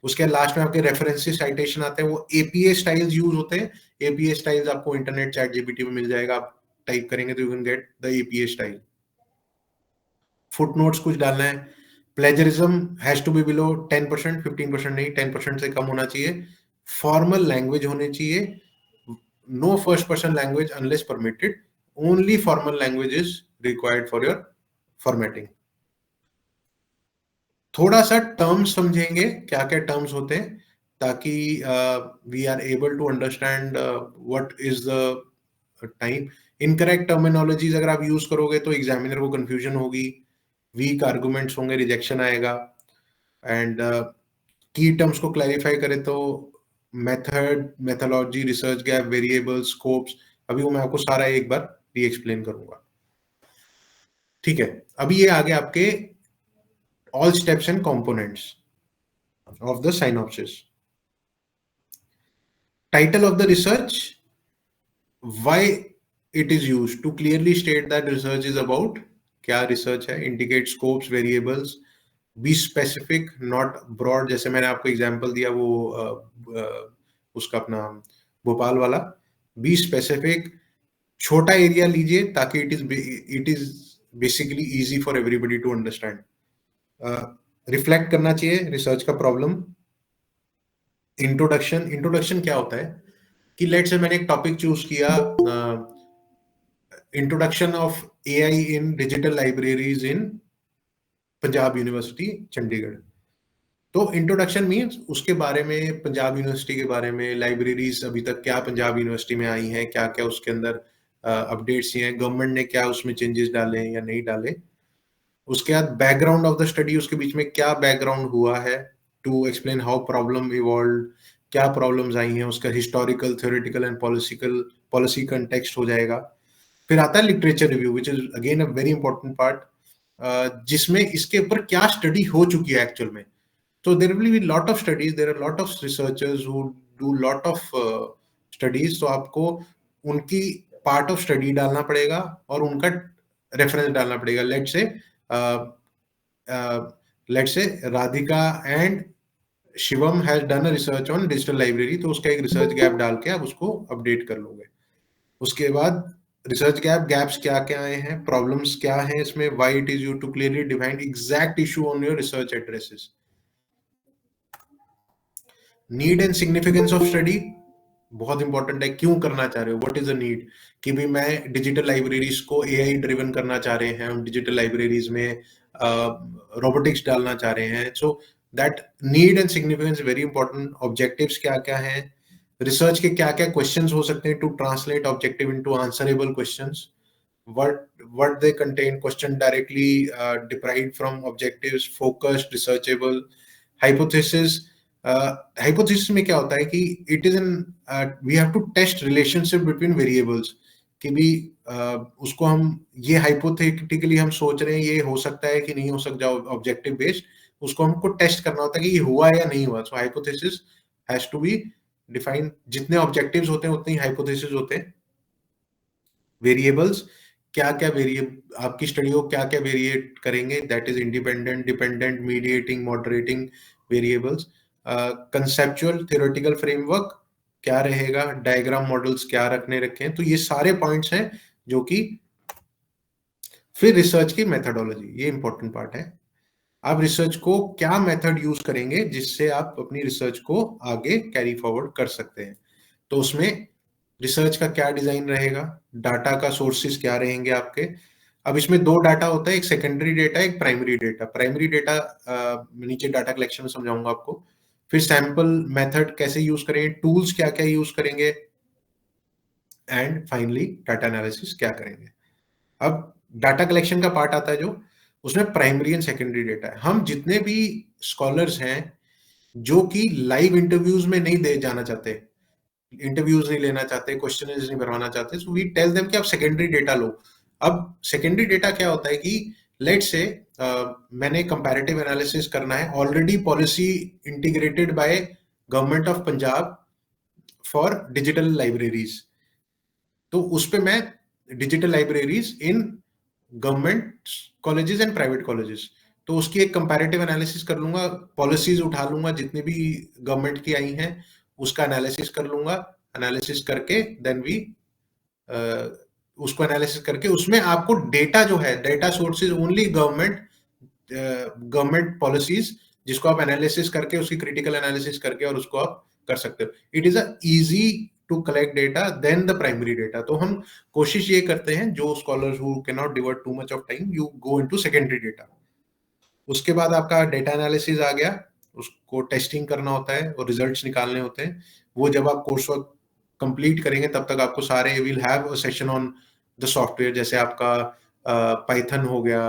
उसके लास्ट में आपके रेफरेंसेस साइटेशन आते हैं, वो एपीए स्टाइल्स यूज होते हैं। एपीए स्टाइल्स आपको इंटरनेट चैट जीपीटी में मिल जाएगा, आप टाइप करेंगे तो you can get the APA style. Footnotes कुछ डालना है। Plagiarism has to be below 10%, 15% नहीं, 10% से कम होना चाहिए। फॉर्मल लैंग्वेज होनी चाहिए, no first person language unless permitted, only formal language is required for your formatting. थोड़ा सा टर्म्स समझेंगे, क्या क्या टर्म्स होते हैं, ताकि we are able to understand what is the time. Incorrect terminologies अगर आप यूज करोगे तो एग्जामिनर को कंफ्यूजन होगी, वीक आर्गुमेंट्स होंगे, रिजेक्शन आएगा। एंड की टर्म्स को क्लैरिफाई करें तो method, methodology, research gap, variables, scopes, अभी वो मैं आपको सारा एक बार री एक्सप्लेन करूंगा। ठीक है, अभी ये आगे आपके all steps and components of the synopsis. Title of the research, why it is used, to clearly state that research is about, क्या research है, indicate scopes, variables, be specific not broad। जैसे मैंने आपको एग्जांपल दिया वो उसका अपना भोपाल वाला, be specific, छोटा एरिया लीजिए ताकि it is basically easy for everybody to understand। Reflect करना चाहिए रिसर्च का प्रॉब्लम। इंट्रोडक्शन क्या होता है कि लेट्स से मैंने एक टॉपिक चूज किया, introduction of AI in digital libraries in Punjab university Chandigarh. तो इंट्रोडक्शन मीन्स उसके बारे में, पंजाब यूनिवर्सिटी के बारे में, लाइब्रेरीज अभी तक क्या पंजाब यूनिवर्सिटी में आई हैं, क्या क्या उसके अंदर अपडेट्स हैं, गवर्नमेंट ने क्या उसमें चेंजेस डाले हैं या नहीं डाले। उसके बाद बैकग्राउंड ऑफ द स्टडी, उसके बीच में क्या बैकग्राउंड हुआ है, to explain how problem evolve, क्या प्रॉब्लम्स आई हैं, उसका historical, theoretical and policy context हो जाएगा। फिर आता है literature review, which is again a very important part, जिसमें इसके ऊपर क्या स्टडी हो चुकी है एक्चुअल में। तो there will be lot of studies, there are lot of researchers who do lot of studies, तो आपको उनकी पार्ट ऑफ स्टडी डालना पड़ेगा और उनका रेफरेंस डालना पड़ेगा। Let's say Radhika and Shivam has done a research on digital library, तो उसका एक रिसर्च गैप डाल के आप उसको अपडेट कर लोगे। उसके बाद रिसर्च गैप्स क्या क्या आए हैं, प्रॉब्लम्स क्या हैं इसमें, why it is you to clearly define exact issue on your research addresses. Need and significance of study, बहुत इंपॉर्टेंट है, क्यों करना चाह रहे हो, व्हाट इज द नीड, कि भी मैं डिजिटल लाइब्रेरीज को एआई ड्रिवन करना चाह रहे हैं, हम डिजिटल लाइब्रेरीज में रोबोटिक्स डालना चाह रहे हैं। So that need and significance very important. Objectives क्या क्या हैं, रिसर्च के क्या क्या क्वेश्चंस हो सकते हैं to translate objective into answerable questions, what they contain, question directly derived from objectives, focused, researchable, hypothesis. Hypothesis में क्या होता है कि it is an we have to test relationship between variables, कि भी उसको हम ये hypothetically हम सोच रहे हैं ये हो सकता है कि नहीं हो सकता, objective based उसको हमको टेस्ट करना होता है कि ये हुआ या नहीं हुआ। So hypothesis has to be defined। जितने objectives होते हैं उतने ही hypothesis होते हैं। वेरिएबल्स, क्या क्या वेरिएबल आपकी स्टडी को क्या क्या वेरिएट करेंगे, that is independent, dependent, mediating, moderating variables. Conceptual theoretical framework क्या रहेगा, डायग्राम मॉडल्स क्या रखे हैं, तो ये सारे पॉइंट्स हैं जो कि फिर रिसर्च की मेथडोलॉजी, ये इंपॉर्टेंट पार्ट है। आप रिसर्च को क्या मेथड यूज करेंगे जिससे आप अपनी रिसर्च को आगे कैरी फॉरवर्ड कर सकते हैं। तो उसमें रिसर्च का क्या डिजाइन रहेगा, डाटा का सोर्सेस क्या रहेंगे आपके। अब इसमें दो डाटा होता है, एक सेकेंडरी डेटा, एक प्राइमरी डेटा। प्राइमरी डेटा नीचे डाटा कलेक्शन में समझाऊंगा आपको। फिर सैंपल मेथड कैसे यूज करेंगे, टूल्स क्या क्या यूज करेंगे, एंड फाइनली डाटा एनालिसिस क्या करेंगे। अब डाटा कलेक्शन का पार्ट आता है जो उसमें प्राइमरी एंड सेकेंडरी डेटा है। हम जितने भी स्कॉलर्स हैं जो कि लाइव इंटरव्यूज में नहीं दे जाना चाहते, इंटरव्यूज नहीं लेना चाहते, क्वेश्चन नहीं भरवाना चाहते, सो वी टेल देम कि आप सेकेंडरी डेटा लो। अब सेकेंडरी डेटा क्या होता है कि लेट से मैंने कंपैरेटिव एनालिसिस करना है, already policy integrated by government of Punjab for digital libraries, तो उस पे मैं digital libraries in government colleges and private colleges, तो उसकी एक कंपैरेटिव एनालिसिस कर लूंगा, पॉलिसीज उठा लूंगा जितनी भी गवर्नमेंट की आई हैं, उसका एनालिसिस कर लूंगा। एनालिसिस करके देन वी उसको एनालिसिस करके उसमें आपको डेटा जो है, data sources only government policies, जिसको आप एनालिसिस करके उसकी क्रिटिकल एनालिसिस करके और उसको आप कर सकते हो। It is a easy to collect data then the primary data. तो हम कोशिश ये करते हैं, जो scholars who can not devote too much of time, you go into secondary data. उसके बाद आपका डेटा एनालिसिस आ गया, उसको टेस्टिंग करना होता है और रिजल्ट्स निकालने होते हैं। वो जब आप कोर्स वर्क कंप्लीट करेंगे तब तक आपको सारे will have a session on the software, जैसे आपका पाइथन हो गया,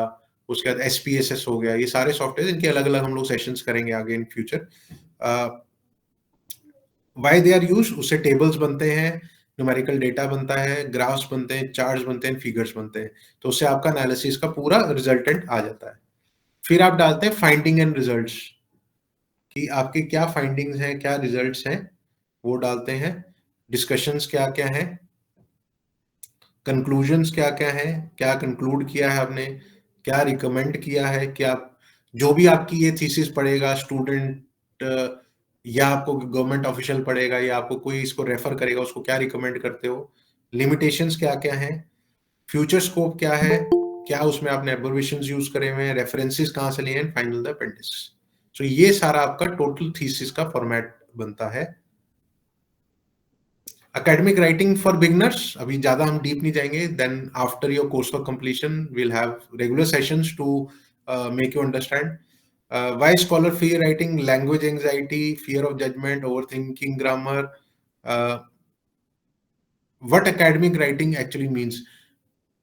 उसके बाद एसपीएसएस हो गया, ये सारे सॉफ्टवेयर इनके अलग अलग हम लोग सेशंस करेंगे आगे in future. Why they are use, उससे टेबल्स बनते हैं, न्यूमेरिकल डेटा बनता है, ग्राफ्स बनते हैं, चार्ट्स बनते हैं, फिगर्स बनते हैं, तो उससे आपका एनालिसिस का पूरा रिजल्टेंट आ जाता है। फिर आप डालते हैं फाइंडिंग एंड रिजल्ट्स, कि आपके क्या फाइंडिंग्स हैं, क्या रिजल्ट्स हैं, वो डालते हैं। डिस्कशंस क्या क्या हैं, कंक्लूजन्स क्या क्या हैं, क्या कंक्लूड किया है आपने, क्या रिकमेंड किया है, क्या जो भी आपकी ये थीसिस पढ़ेगा स्टूडेंट, या आपको गवर्नमेंट ऑफिशियल पढ़ेगा या आपको कोई इसको रेफर करेगा, उसको क्या रिकमेंड करते हो, लिमिटेशंस क्या क्या हैं, फ्यूचर स्कोप क्या है, क्या उसमें आपने एब्जर्वेशंस यूज करे हुए हैं, रेफरेंसेस कहाँ से लिए हैं, फाइनल द अपेंडिक्स। सो ये सारा आपका टोटल थीसिस का फॉर्मेट बनता है। एकेडमिक राइटिंग फॉर बिगनर्स, अभी ज्यादा हम डीप नहीं जाएंगे, then after your course of completion will have regular sessions to make you understand why scholar fear writing, language anxiety, fear of judgment, overthinking grammar, what academic writing actually means.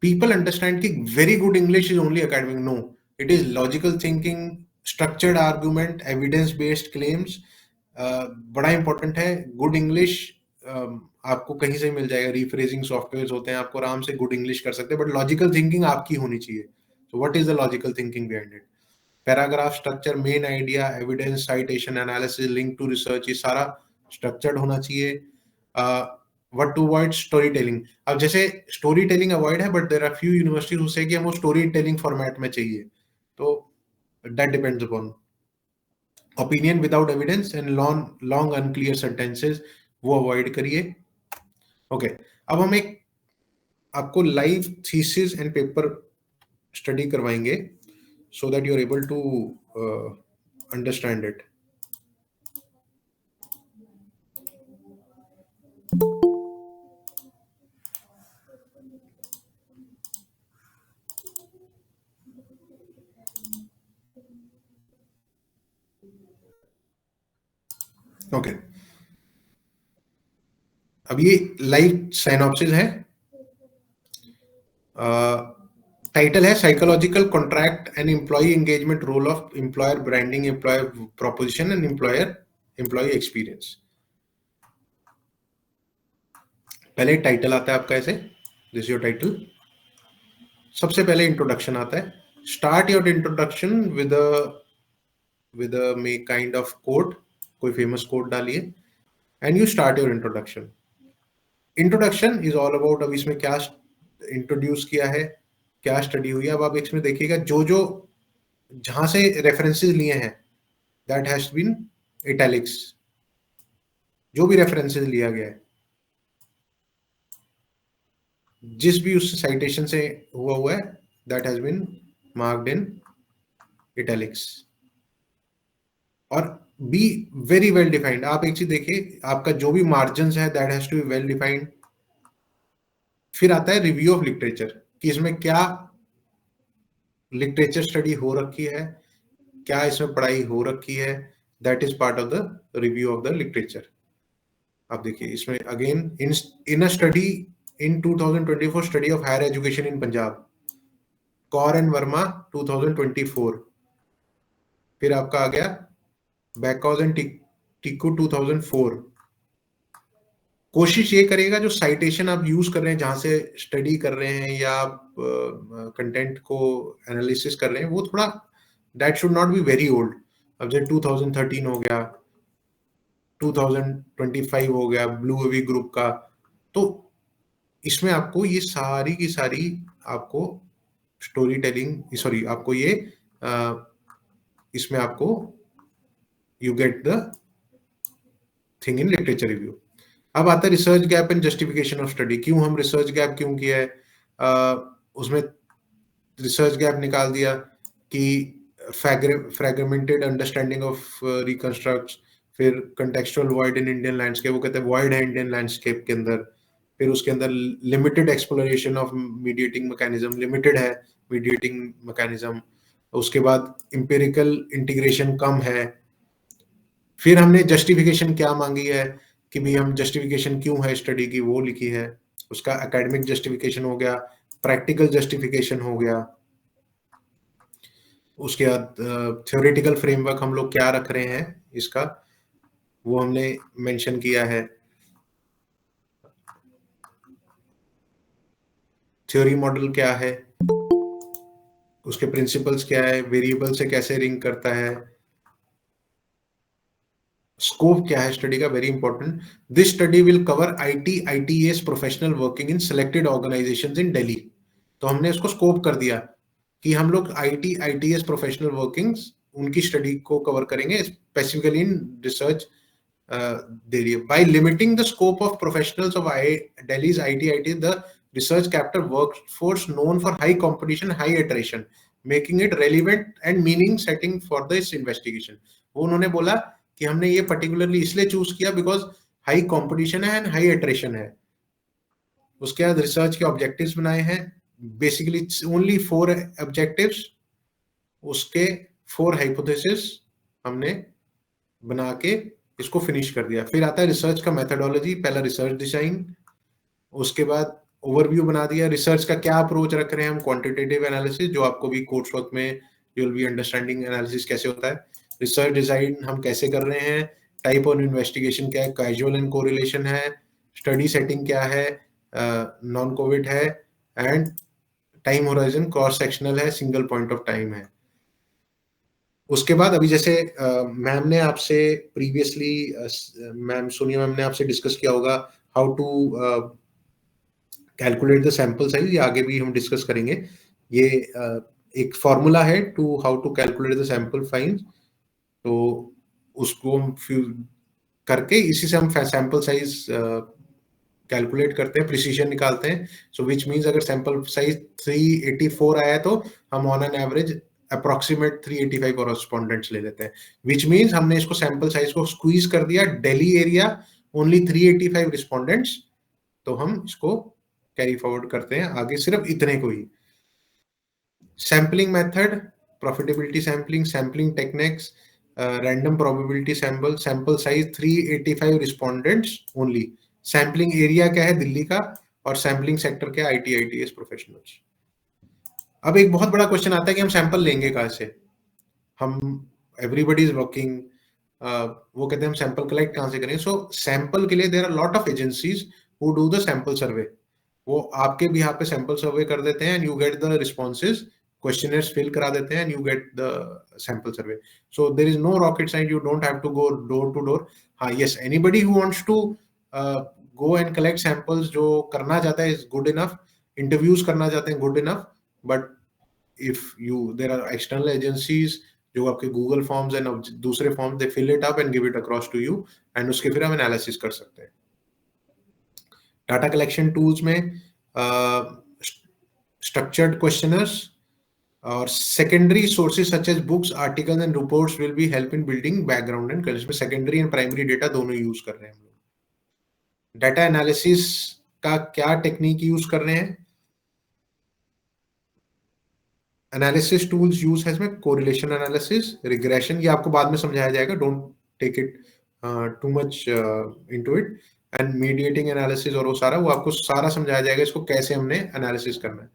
People understand कि very good English is only academic. No, it is logical thinking, structured argument, evidence based claims. बड़ा important है। Good English आपको कहीं से मिल जाएगा, रिफ्रेजिंग software होते हैं, आपको आराम से गुड इंग्लिश कर सकते हैं, बट लॉजिकल थिंकिंग आपकी होनी चाहिए। So what is the logical thinking behind it, paragraph structure, main idea, evidence, citation, analysis, link to research, ये सारा स्ट्रक्चर्ड होना चाहिए। What to avoid, storytelling. अब जैसे स्टोरी टेलिंग अवॉइड है, but there are few universities who say कि हम वो स्टोरी टेलिंग फॉर्मेट में चाहिए, तो that depends upon. Opinion without evidence and long long unclear sentences, वो अवॉइड करिए। ओके, अब हम एक आपको live thesis and paper study करवाएंगे so that you're able to understand it. Okay, अब ये लाइव साइनॉप्सिस है। टाइटल है psychological contract and employee engagement role of employer branding, employer proposition and employee experience. पहले टाइटल आता है आपका ऐसे, दिस योर टाइटल। सबसे पहले इंट्रोडक्शन आता है। Start your introduction with may kind of quote, कोई फेमस कोट डालिए and you start your introduction. Introduction is all about, अब इसमें क्या इंट्रोड्यूस किया है, क्या स्टडी हुई है। अब आप इसमें देखिएगा जो जो जहां से रेफरेंसेस लिए हैं दैट हैज बीन इटैलिक्स, जो भी रेफरेंसेस लिया गया है, जिस भी उस साइटेशन से हुआ है that has been marked in italics. और बी वेरी वेल डिफाइंड। आप एक चीज देखिए, आपका जो भी मार्जिन है that has to be well defined. फिर आता है रिव्यू ऑफ लिटरेचर, कि इसमें क्या लिटरेचर स्टडी हो रखी है, क्या इसमें पढ़ाई हो रखी है, that is part of the review of the literature. आप देखिए इसमें again in a study in 2024 study of higher education in Punjab, Kaur and Verma 2024। फिर आपका आ गया बैकॉज एंड टिक्कू 2004। कोशिश ये करेगा जो साइटेशन आप यूज कर रहे हैं, जहां से स्टडी कर रहे हैं या आप कंटेंट को एनालिसिस कर रहे हैं, वो थोड़ा that should not be very old. अब जैसे 2013 हो गया, 2025 हो गया ब्लू वेवी ग्रुप का, तो इसमें आपको ये सारी की सारी आपको स्टोरी टेलिंग, सॉरी आपको ये इसमें आपको you get the thing in literature review. अब आता है research gap and justification of study. क्यों हम रिसर्च गैप क्यों किया है, उसमें रिसर्च गैप निकाल दिया कि फ्रेगमेंटेड अंडरस्टैंडिंग ऑफ रिकंस्ट्रक्ट्स, फिर contextual void in Indian landscape, वो कहते हैं वॉइड है इंडियन लैंडस्केप के अंदर। फिर उसके अंदर limited exploration of mediating mechanism, limited है मीडिएटिंग मैकेनिज्म। उसके बाद इंपेरिकल इंटीग्रेशन कम है। फिर हमने जस्टिफिकेशन क्या मांगी है कि भी हम जस्टिफिकेशन क्यों है स्टडी की, वो लिखी है। उसका एकेडमिक जस्टिफिकेशन हो गया, प्रैक्टिकल जस्टिफिकेशन हो गया। उसके बाद थ्योरेटिकल फ्रेमवर्क हम लोग क्या रख रहे हैं इसका, वो हमने मेंशन किया है। थ्योरी मॉडल क्या है, उसके प्रिंसिपल्स क्या है, वेरिएबल से कैसे रिंग करता है, स्कोप क्या है स्टडी का, very important. This study will cover IT ITS professional working in selected organisations इन दिल्ली। तो हमने इसको स्कोप कर दिया कि हम लोग आईटी आईटीएस प्रोफेशनल वर्किंग्स उनकी स्टडी को कवर करेंगे specifically in research area. By limiting the scope of professionals of Delhi's IT, the research captured workforce known for high competition, high iteration, making it relevant and meaning setting for this investigation. वो उन्होंने बोला कि हमने ये particularly इसलिए choose किया because high competition है and high iteration है। उसके बाद रिसर्च के ऑब्जेक्टिव्स बनाए हैं, बेसिकली ओनली 4 ऑब्जेक्टिव्स, उसके 4 हाइपोथेसिस हमने बना के इसको फिनिश कर दिया। फिर आता है रिसर्च का मेथोडोलॉजी, पहला रिसर्च डिजाइन, उसके बाद ओवरव्यू बना दिया रिसर्च का क्या अप्रोच रख रहे हैं हम, क्वांटिटेटिव एनालिसिस, जो आपको भी कोर्स वर्क में you will be understanding analysis कैसे होता है। रिसर्च डिजाइन हम कैसे कर रहे हैं, टाइप ऑफ इन्वेस्टिगेशन क्या है, कैजुअल एंड कोरिलेशन है, स्टडी सेटिंग क्या है, नॉन कोविड है, and time horizon cross sectional है, सिंगल पॉइंट ऑफ टाइम है। उसके बाद अभी जैसे मैम ने आपसे प्रीवियसली, मैम सोनिया मैम ने आपसे डिस्कस किया होगा how to calculate the sample size, ये आगे भी हम डिस्कस करेंगे। ये एक फॉर्मूला है to how to calculate the sample size, तो उसको हम करके इसी से हम सैंपल साइज कैलकुलेट करते हैं, प्रिसीजन निकालते हैं। सो विच मींस अगर सैंपल साइज 384 आया तो हम on an average approximate 385 correspondents ले लेते हैं, विच मींस हमने इसको सैंपल साइज को स्क्वीज कर दिया, दिल्ली एरिया ओनली 385 रिस्पॉन्डेंट्स, तो हम इसको कैरी फॉरवर्ड करते हैं आगे सिर्फ इतने को ही। Sampling method, profitability sampling, sampling techniques, random probability sample size 385 respondents only. Sampling area क्या है दिल्ली का, और सैम्पलिंग सेक्टर क्या है आईटी आईटीएस प्रोफेशनल्स। अब एक बहुत बड़ा क्वेश्चन आता है कि हम सैंपल लेंगे कहाँ से, हम एवरीबडी इज वर्किंग, वो कहते हैं हम सैंपल कलेक्ट कहाँ से करें। सो सैंपल के लिए there are lot of agencies who do the sample survey, वो आपके भी यहाँ पे सैंपल सर्वे कर देते हैं and you get the responses, questionnaires fill करा देते हैं and you get the sample survey. So there is no rocket science, you don't have to go door to door. हाँ yes, anybody who wants to go and collect samples, जो करना चाहता है is good enough, interviews करना चाहते हैं good enough, but if you there are external agencies जो आपके गूगल फॉर्म्स एंड दूसरे form they fill it up and give it across to you, and उसके फिर हम एनालिसिस कर सकते हैं। डाटा कलेक्शन टूल्स में स्ट्रक्चर्ड क्वेश्चनर्स और secondary sources such as books articles and reports will be help in building background and culture. में secondary and primary data दोनों यूज कर रहे हैं हम लोग। डाटा एनालिसिस का क्या टेक्निक यूज कर रहे हैं, एनालिसिस टूल्स यूज है इसमें कोरिलेशन एनालिसिस, रिग्रेशन, ये आपको बाद में समझाया जाएगा, don't take it too much into it, and mediating analysis और वो सारा, वो आपको सारा समझाया जाएगा इसको कैसे हमने एनालिसिस करना है।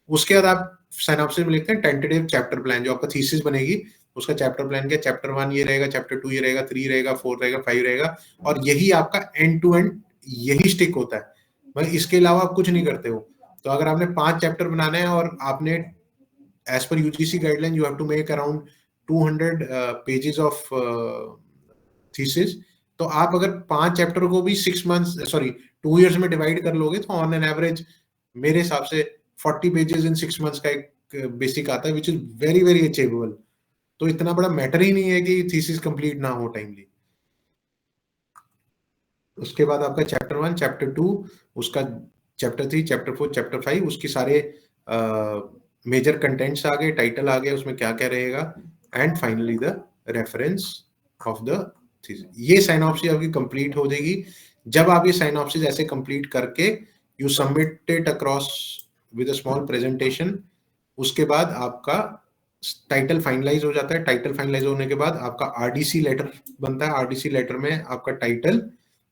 उसके बाद आप साइनॉप्सिस में लिखते हैं टेंटेटिव चैप्टर प्लान, जो आपका थीसिस बनेगी उसका चैप्टर प्लान क्या, चैप्टर 1 ये रहेगा, चैप्टर 2 ये रहेगा, 3 रहेगा, 4 रहेगा, 5 रहेगा, और यही आपका एंड टू एंड यही स्टिक होता है भाई, इसके अलावा आप कुछ नहीं करते हो। तो अगर आपने 5 चैप्टर बनाने हैं और आपने as per UGC guideline you have to make around 200 pages of thesis, तो आप अगर 5 चैप्टर को भी 6 मंथ्स सॉरी 2 इयर्स में डिवाइड कर लोगे तो ऑन एन एवरेज मेरे हिसाब से 40 पेजेस इन 6 मंथ्स का एक बेसिक आता है, which is very very achievable. तो इतना बड़ा मैटर ही नहीं है कि थीसिस कंप्लीट ना हो टाइमली। उसके बाद आपका चैप्टर 1, चैप्टर 2, उसका चैप्टर 3, चैप्टर 4, चैप्टर 5, उसके सारे मेजर कंटेंट्स आ गए, टाइटल आ गया उसमें क्या क्या रहेगा, and finally the reference of the thesis. ये साइनॉप्सिस आपकी कंप्लीट हो जाएगी। जब आप ये साइनॉप्सिस ऐसे कंप्लीट करके you submit it across with a small presentation, उसके बाद आपका टाइटल फाइनलाइज हो जाता है। टाइटल फाइनलाइज होने के बाद आपका आरडीसी लेटर बनता है, आरडीसी लेटर में आपका टाइटल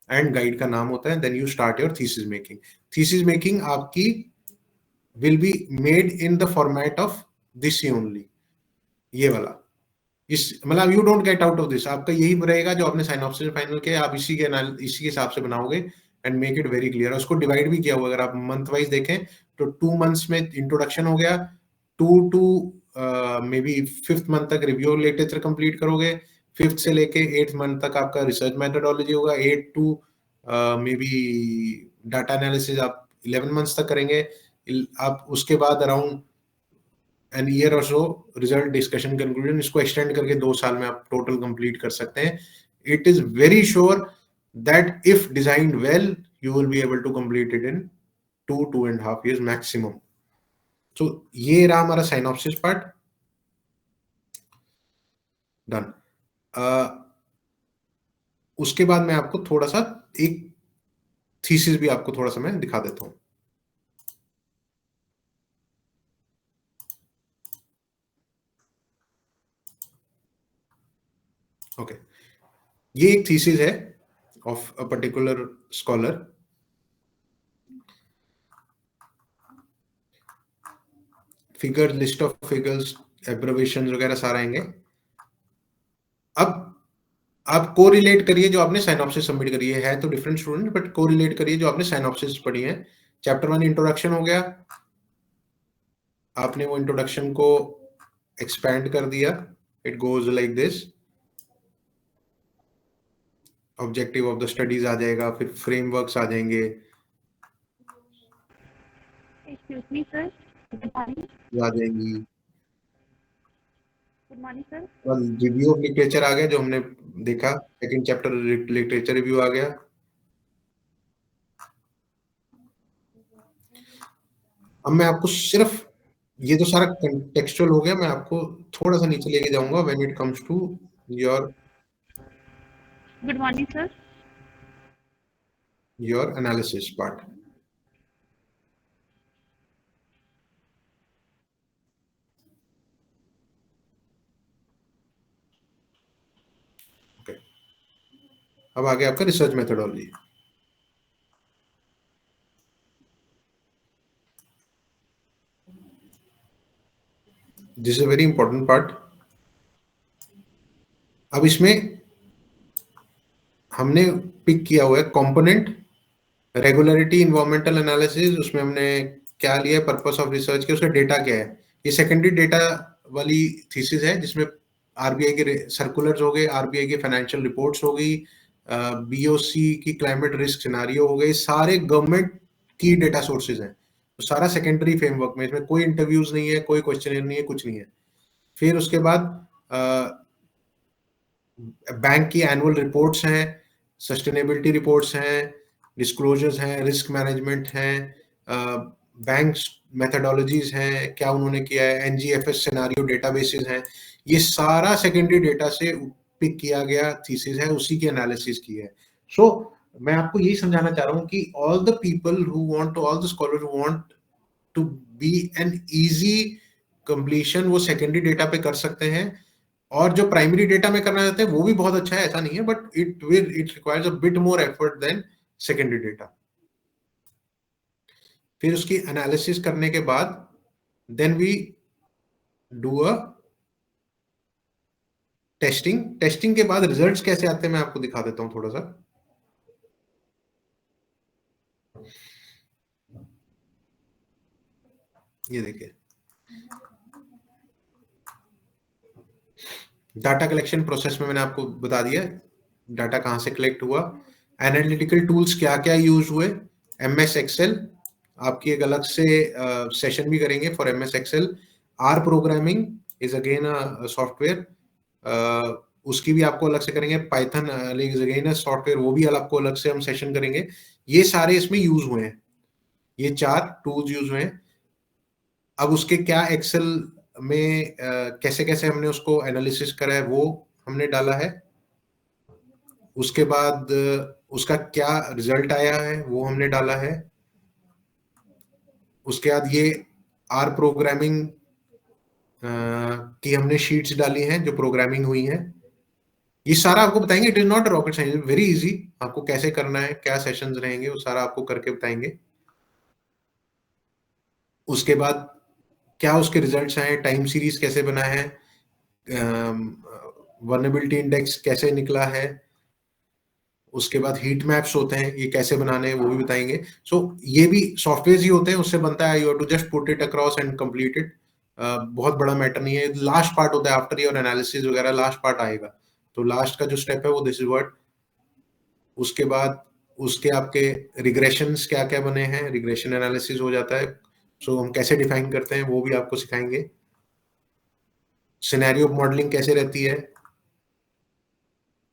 एंड गाइड का नाम होता है, then you start your thesis making. Thesis making आपकी will be made in the format of this only, ये वाला, इस मतलब you don't get out of this, आपका यही रहेगा जो आपने साइनॉप्सिस फाइनल किया, आप इसी के हिसाब से बनाओगे and make it very clear. उसको डिवाइड भी किया हुआ, अगर आप मंथ वाइज देखें तो 2 मंथ्स में इंट्रोडक्शन हो गया, 2 to may be 5th month तक रिव्यू लिटरेचर कंप्लीट करोगे, 5th से लेके 8th मंथ तक आपका रिसर्च मेथोडोलॉजी होगा, 8 to may be data analysis आप 11 मंथ्स तक करेंगे। आप उसके बाद अराउंड एन ईयर और सो रिजल्ट डिस्कशन कंक्लूजन, इसको एक्सटेंड करके 2 साल में आप टोटल कंप्लीट कर सकते हैं। It is very sure that if designed well you will be able to complete it in 2.5 years maximum. तो ये रहा हमारा साइनॉप्सिस पार्ट डन। उसके बाद मैं आपको थोड़ा सा एक थीसिस भी आपको थोड़ा सा मैं दिखा देता हूं। ओके, ये एक थीसिस है of a particular scholar. Figure, list of figures, abbreviation वगैरह सारा आएंगे। अब आप कोरिलेट करिए जो आपने साइनॉप्सिस सबमिट करी है तो डिफरेंट स्टूडेंट, बट कोरिलेट करिए जो आपने साइनॉप्सिस पढ़ी है। चैप्टर 1 इंट्रोडक्शन हो गया, आपने वो इंट्रोडक्शन को एक्सपैंड कर दिया, it goes like this, objective of the studies आ जाएगा, फिर फ्रेमवर्क्स आ जाएंगे, Excuse me, sir. Good morning. आ जाएंगी, Good morning, sir. और रिव्यू ऑफ लिटरेचर आ गया जो हमने देखा, सेकंड चैप्टर लिटरेचर रिव्यू आ गया। अब मैं आपको सिर्फ ये तो सारा कंटेक्चुअल हो गया, मैं आपको थोड़ा सा नीचे लेके जाऊंगा when it comes to your Good morning, sir. Analysis part. अब आगे आपका research methodology. This is a very important part. अब इसमें हमने पिक किया हुआ है कंपोनेंट, रेगुलरिटी, इन्वायरमेंटल एनालिसिस, उसमें हमने क्या लिया, पर्पस ऑफ रिसर्च के, उसका डेटा क्या है। ये सेकेंडरी डेटा वाली थीसिस है जिसमें आरबीआई के सर्कुलर्स हो गए, आरबीआई की फाइनेंशियल रिपोर्ट्स हो गई, बीओसी की क्लाइमेट रिस्क सिनारियो हो गए, सारे गवर्नमेंट की डेटा सोर्सेज हैं। तो सारा सेकेंडरी फ्रेमवर्क में, इसमें कोई इंटरव्यूज नहीं है, कोई क्वेश्चन नहीं है, कुछ नहीं है। फिर उसके बाद बैंक की एनुअल रिपोर्ट्स हैं, सस्टेनेबिलिटी रिपोर्ट्स हैं, डिस्क्लोजर्स हैं, रिस्क मैनेजमेंट हैं, बैंक मेथडोलॉजीज हैं, क्या उन्होंने किया है, एनजीएफएस सिनेरियो डेटाबेसेस हैं। ये सारा सेकेंडरी डेटा से पिक किया गया थीसिस है, उसी की एनालिसिस की है। सो मैं आपको यही समझाना चाह रहा हूँ कि all the people who want to, all the scholar who want to be an easy completion, वो सेकेंडरी डेटा पे कर सकते हैं। और जो प्राइमरी डेटा में करना चाहते हैं वो भी बहुत अच्छा है, ऐसा नहीं है, but it requires a bit more effort than secondary data. फिर उसकी एनालिसिस करने के बाद then we do a testing. Testing के बाद रिजल्ट्स कैसे आते हैं मैं आपको दिखा देता हूं थोड़ा सा। ये देखिए, डाटा कलेक्शन प्रोसेस में मैंने आपको बता दिया डाटा कहां से कलेक्ट हुआ। एनालिटिकल टूल्स क्या क्या यूज हुए, एमएस एक्सेल, आपकी एक अलग से सेशन भी करेंगे for MS Excel. R programming is again a software, उसकी भी आपको अलग से करेंगे। Python is again a software, वो भी आपको अलग से हम सेशन करेंगे। ये सारे इसमें यूज हुए हैं, ये 4 टूल्स यूज हुए हैं। अब उसके क्या एक्सेल में कैसे कैसे हमने उसको एनालिसिस करा है वो हमने डाला है। उसके बाद उसका क्या रिजल्ट आया है वो हमने डाला है। उसके बाद ये आर प्रोग्रामिंग की हमने शीट्स डाली हैं जो प्रोग्रामिंग हुई हैं। ये सारा आपको बताएंगे, it is not rocket science, very easy. आपको कैसे करना है, क्या सेशंस रहेंगे, वो सारा आपको करके बताएंगे। उसके बाद क्या उसके रिजल्ट्स आए, टाइम सीरीज कैसे बना है, वल्नरेबिलिटी इंडेक्स कैसे निकला है। उसके बाद हीट मैप्स होते हैं, ये कैसे बनाने हैं वो भी बताएंगे। सो ये भी सॉफ्टवेयर ही होते हैं, उससे बनता है। You have to just put it across and complete it. बहुत बड़ा मैटर नहीं है। लास्ट पार्ट होता है आफ्टर योर एनालिसिस वगैरह, लास्ट पार्ट आएगा। तो लास्ट का जो स्टेप है वो दिस इज व्हाट। उसके बाद उसके आपके रिग्रेशंस क्या क्या बने हैं, रिग्रेशन एनालिसिस हो जाता है। सो हम कैसे डिफाइन करते हैं वो भी आपको सिखाएंगे। सिनेरियो मॉडलिंग कैसे रहती है,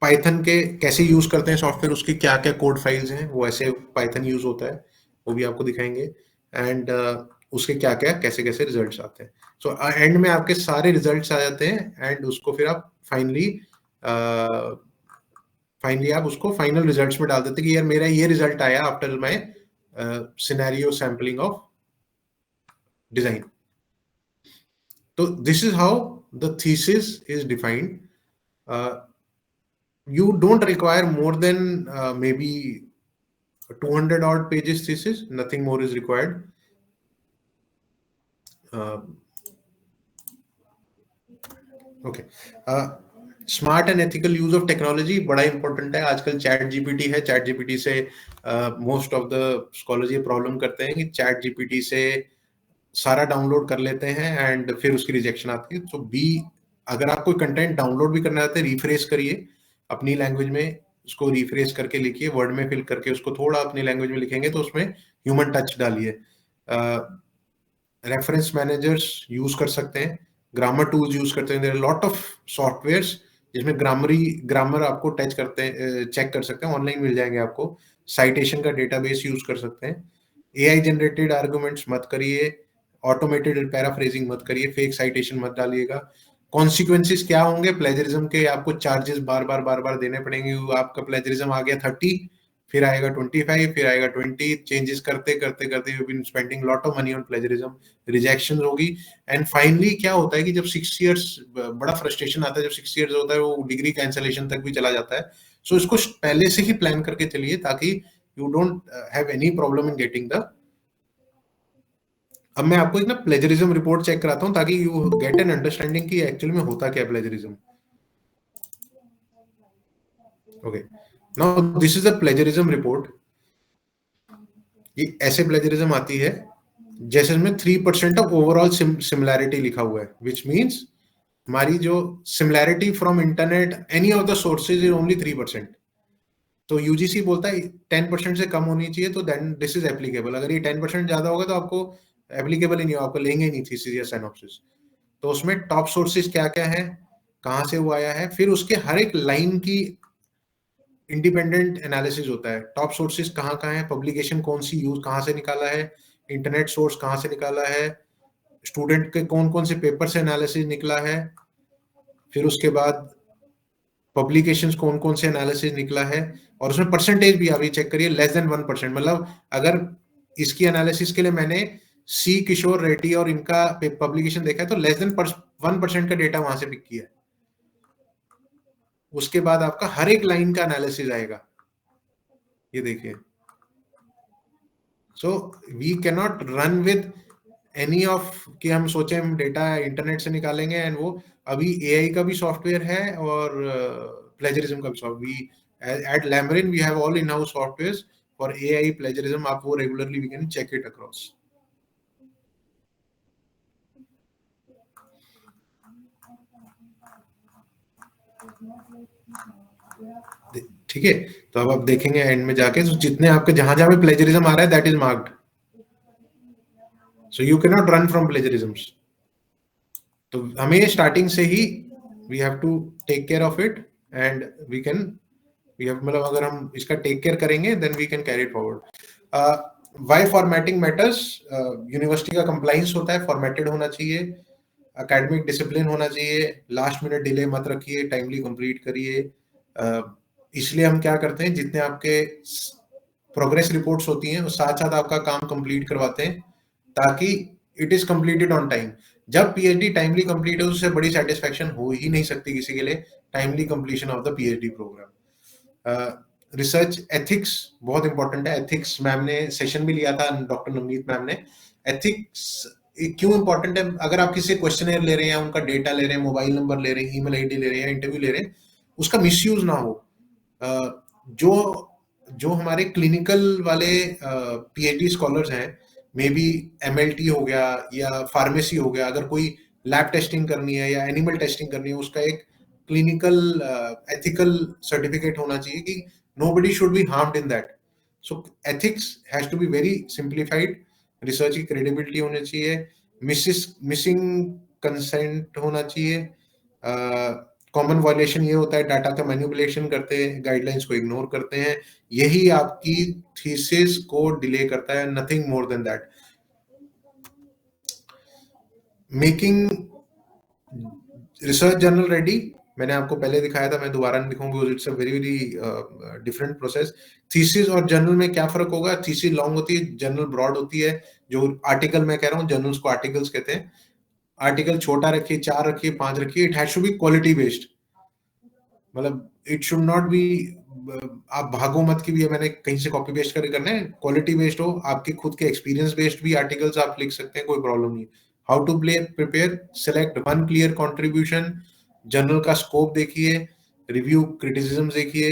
पाइथन के कैसे यूज करते हैं सॉफ्टवेयर, उसके क्या क्या कोड फाइल्स हैं, वो ऐसे पाइथन यूज होता है, वो भी आपको दिखाएंगे। एंड उसके क्या क्या कैसे कैसे रिजल्ट्स आते हैं। सो एंड में आपके सारे रिजल्ट्स आ जाते हैं एंड उसको फिर आप फाइनली आप उसको फाइनल रिजल्ट्स में डाल देते हैं कि यार मेरा ये रिजल्ट आया after my scenario sampling of design. तो this is how the thesis is defined. You don't require more than maybe 200 odd pages thesis, nothing more is required. Okay. Smart and ethical use of technology बड़ा important है। आजकल chat GPT है, chat GPT से most of the scholars ये problem करते हैं कि chat GPT से सारा डाउनलोड कर लेते हैं एंड फिर उसकी रिजेक्शन आती है। तो बी, अगर आप कोई कंटेंट डाउनलोड भी करना चाहते हैं, रिफ्रेश करिए अपनी लैंग्वेज में, उसको रिफ्रेश करके लिखिए, वर्ड में फिल करके उसको थोड़ा अपनी लैंग्वेज में लिखेंगे तो उसमें ह्यूमन टच डालिए। रेफरेंस मैनेजर्स यूज कर सकते हैं, ग्रामर टूल्स यूज करते हैं। There are lot of softwares जिसमें ग्रामर आपको टच करते हैं, चेक कर सकते हैं, ऑनलाइन मिल जाएंगे आपको। साइटेशन का डेटाबेस यूज कर सकते हैं। एआई जनरेटेड आर्गुमेंट्स मत करिए, ऑटोमेटेड पैराफ्रेजिंग मत करिए, फेक साइटेशन मत डालिएगा। कॉन्सिक्वेंसेस क्या होंगे प्लेजरिज्म के, आपको चार्जेस बार बार देने पड़ेंगे। आपका प्लेजरिज्म आ गया 30, फिर आएगा 25, फिर आएगा 20, चेंजेस करते करते करते you been spending lot of money on plagiarism, rejection होगी। एंड फाइनली क्या होता है कि जब 6 इयर्स, बड़ा फ्रस्ट्रेशन आता है जब 6 इयर्स होता है, वो डिग्री कैंसलेशन तक भी चला जाता है। सो इसको पहले से ही प्लान करके चलिए ताकि you don't have any problem in getting the. अब मैं आपको एक ना प्लेजरिज्म रिपोर्ट चेक कराता हूं ताकि यू गेट एन अंडरस्टैंडिंग कि एक्चुअली में होता क्या plagiarism. Okay, now this is a plagiarism report. ये ऐसे प्लेजरिज्म आती है जैसे इसमें 3% ऑफ ओवरऑल सिमिलैरिटी लिखा हुआ है, विच मीन्स हमारी जो similarity from internet any of the sources is only 3%। तो यूजीसी बोलता है 10% से कम होनी चाहिए, तो देन दिस इज एप्लीकेबल। अगर ये 10% ज्यादा होगा तो आपको एप्लीकेबल ही नहीं, आपको लेंगे ही नहीं थीसिस या सिनॉप्सिस। तो उसमें टॉप सोर्सेज क्या क्या है, कहाँ से वो आया है, फिर उसके हर एक लाइन की इंडिपेंडेंट एनालिसिस होता है। टॉप सोर्सेज कहाँ कहाँ है, पब्लिकेशन कौन सी यूज कहाँ से निकाला है, इंटरनेट सोर्स कहाँ से निकाला है, स्टूडेंट के कौन कौन से पेपर से एनालिसिस निकला है, फिर उसके बाद पब्लिकेशंस कौन कौन से एनालिसिस निकला है, और उसमें परसेंटेज भी आप ये चेक करिए, लेस देन 1%। मतलब अगर इसकी एनालिसिस के लिए मैंने सी किशोर रेड्डी और इनका पब्लिकेशन देखा है तो लेस देन 1% का डेटा वहां से पिक किया है। उसके बाद आपका हर एक लाइन का एनालिसिस आएगा, ये देखिए। So we cannot run with any of कि हम सोचे हम डेटा इंटरनेट से निकालेंगे एंड वो अभी एआई का भी सॉफ्टवेयर है और प्लेजरिज्म का भी software. At Lamrin we have all in house softwares for AI plagiarism. आप वो regularly we can check it across. ठीक है, तो अब आप देखेंगे एंड में जाके तो जितने आपके जहां जहां पे प्लेजरिज्म आ रहा है that is marked, so you can not run from plagiarisms. तो हमें स्टार्टिंग से ही we have to take care of it and we can we have, मतलब अगर हम इसका टेक केयर करेंगे then we can carry it forward. Why formatting matters, university का कंप्लाइंस होता है, फॉर्मेटेड होना चाहिए, एकेडमिक डिसिप्लिन होना चाहिए, लास्ट मिनट डिले मत रखिए, टाइमली कंप्लीट करिए। इसलिए हम क्या करते हैं, जितने आपके प्रोग्रेस रिपोर्ट्स होती हैं उस साथ साथ आपका काम कंप्लीट करवाते हैं ताकि it is completed on time. जब पीएचडी टाइमली कंप्लीट है उससे बड़ी सेटिस्फैक्शन हो ही नहीं सकती किसी के लिए, timely completion of the PhD programme. Research ethics बहुत इंपॉर्टेंट है। एथिक्स मैम ने सेशन भी लिया था, डॉक्टर नवनीत मैम ने। एथिक्स क्यों इंपॉर्टेंट है, अगर आप किसी क्वेश्चनर ले रहे हैं, उनका डेटा ले रहे हैं, मोबाइल नंबर ले रहे हैं, ईमेल आईडी ले रहे हैं, इंटरव्यू ले रहे हैं, उसका मिसयूज ना हो। जो जो हमारे क्लिनिकल वाले पीएचडी स्कॉलर्स हैं, मे बी एमएलटी हो गया या फार्मेसी हो गया, अगर कोई लैब टेस्टिंग करनी है या एनिमल टेस्टिंग करनी है, उसका एक क्लिनिकल एथिकल सर्टिफिकेट होना चाहिए कि nobody should be harmed in that. So ethics has to be very simplified. Research की क्रेडिबिलिटी होनी चाहिए, मिसिंग कंसेंट होना चाहिए। कॉमन वायलेशन ये होता है डाटा का मैनिपुलेशन करते हैं, गाइडलाइंस को इग्नोर करते हैं, यही आपकी थीसिस को डिले करता है, nothing more than that. Making research journal ready मैंने आपको पहले दिखाया था, मैं दोबारा नहीं दिखाऊंगा, it's a very very different process. Thesis और जर्नल में क्या फर्क होगा, थीसिस लॉन्ग होती है, जर्नल ब्रॉड होती है। जो आर्टिकल मैं कह रहा हूँ, जर्नल्स को आर्टिकल्स कहते हैं। आर्टिकल छोटा रखिए, 4 रखिए, 5 रखिए, it has to be quality based. मतलब इट शुड नॉट बी आप भागो मत कि भी मैंने कहीं से कॉपी पेस्ट करके करना है, क्वालिटी बेस्ड हो, आपके खुद के एक्सपीरियंस बेस्ड भी आर्टिकल्स आप लिख सकते हैं, कोई प्रॉब्लम नहीं। How to prepare, select one clear contribution, journal का स्कोप देखिए, रिव्यू क्रिटिसिज्म देखिए,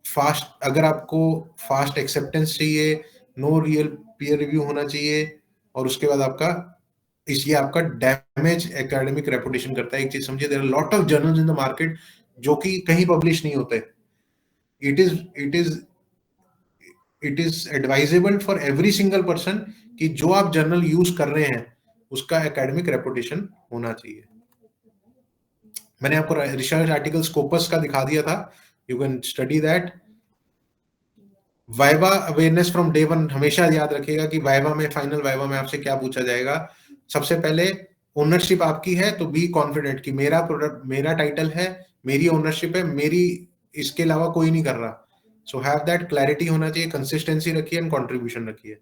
फास्ट, अगर आपको फास्ट एक्सेप्टेंस चाहिए, नो रियल पीयर रिव्यू होना चाहिए, और उसके बाद आपका ये आपका डैमेज एकेडमिक रेपुटेशन करता है। एक चीज समझिए, there are lot of journals in the market जो कि कहीं पब्लिश नहीं होते। It is advisable for every single person कि जो आप जर्नल यूज कर रहे हैं उसका एकेडमिक रेपुटेशन होना चाहिए। मैंने आपको रिसर्च आर्टिकल स्कोपस का दिखा दिया था, you can study that. Viva awareness from day one, हमेशा याद रखिएगा कि वाइवा में, फाइनल वाइवा में आपसे क्या पूछा जाएगा। सबसे पहले ओनरशिप आपकी है तो बी कॉन्फिडेंट कि मेरा प्रोडक्ट, मेरा टाइटल है, मेरी ओनरशिप है, मेरी इसके अलावा कोई नहीं कर रहा। सो हैव दैट क्लैरिटी होना चाहिए, कंसिस्टेंसी रखिए एंड कंट्रीब्यूशन रखिए।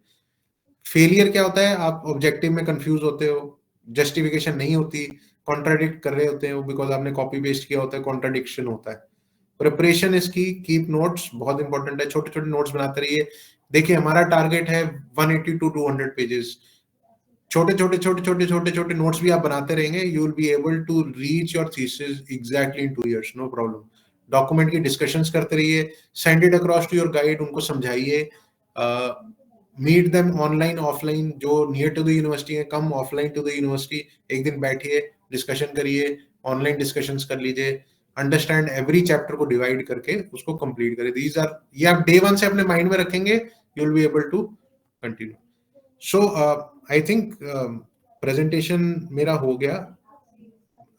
फेलियर क्या होता है, आप ऑब्जेक्टिव में कंफ्यूज होते हो, जस्टिफिकेशन नहीं होती, कॉन्ट्राडिक्ट कर रहे होते हो बिकॉज आपने कॉपी पेस्ट किया होता है, कॉन्ट्राडिक्शन होता है। प्रिपरेशन इज की, कीप नोट्स, बहुत इंपॉर्टेंट है, छोटे छोटे नोट्स बनाते रहिए। देखिए हमारा टारगेट है 180 to 200 पेजेस, छोटे छोटे छोटे छोटे छोटे छोटे नोट्स भी आप बनाते रहेंगे, you will be able to reach your thesis exactly in 2 years, no problem. Document की डिस्कशंस करते रहिए, send it across to your guide, उनको समझाइए, मीट देम ऑनलाइन ऑफलाइन, जो नियर टू द यूनिवर्सिटी है, come offline to the university, एक दिन बैठिए, डिस्कशन करिए, ऑनलाइन डिस्कशंस कर लीजिए, अंडरस्टैंड एवरी चैप्टर को डिवाइड करके उसको कंप्लीट करें। दीज आर, ये आप डे 1 से अपने माइंड में रखेंगे, you will be able to continue. So I think presentation मेरा हो गया।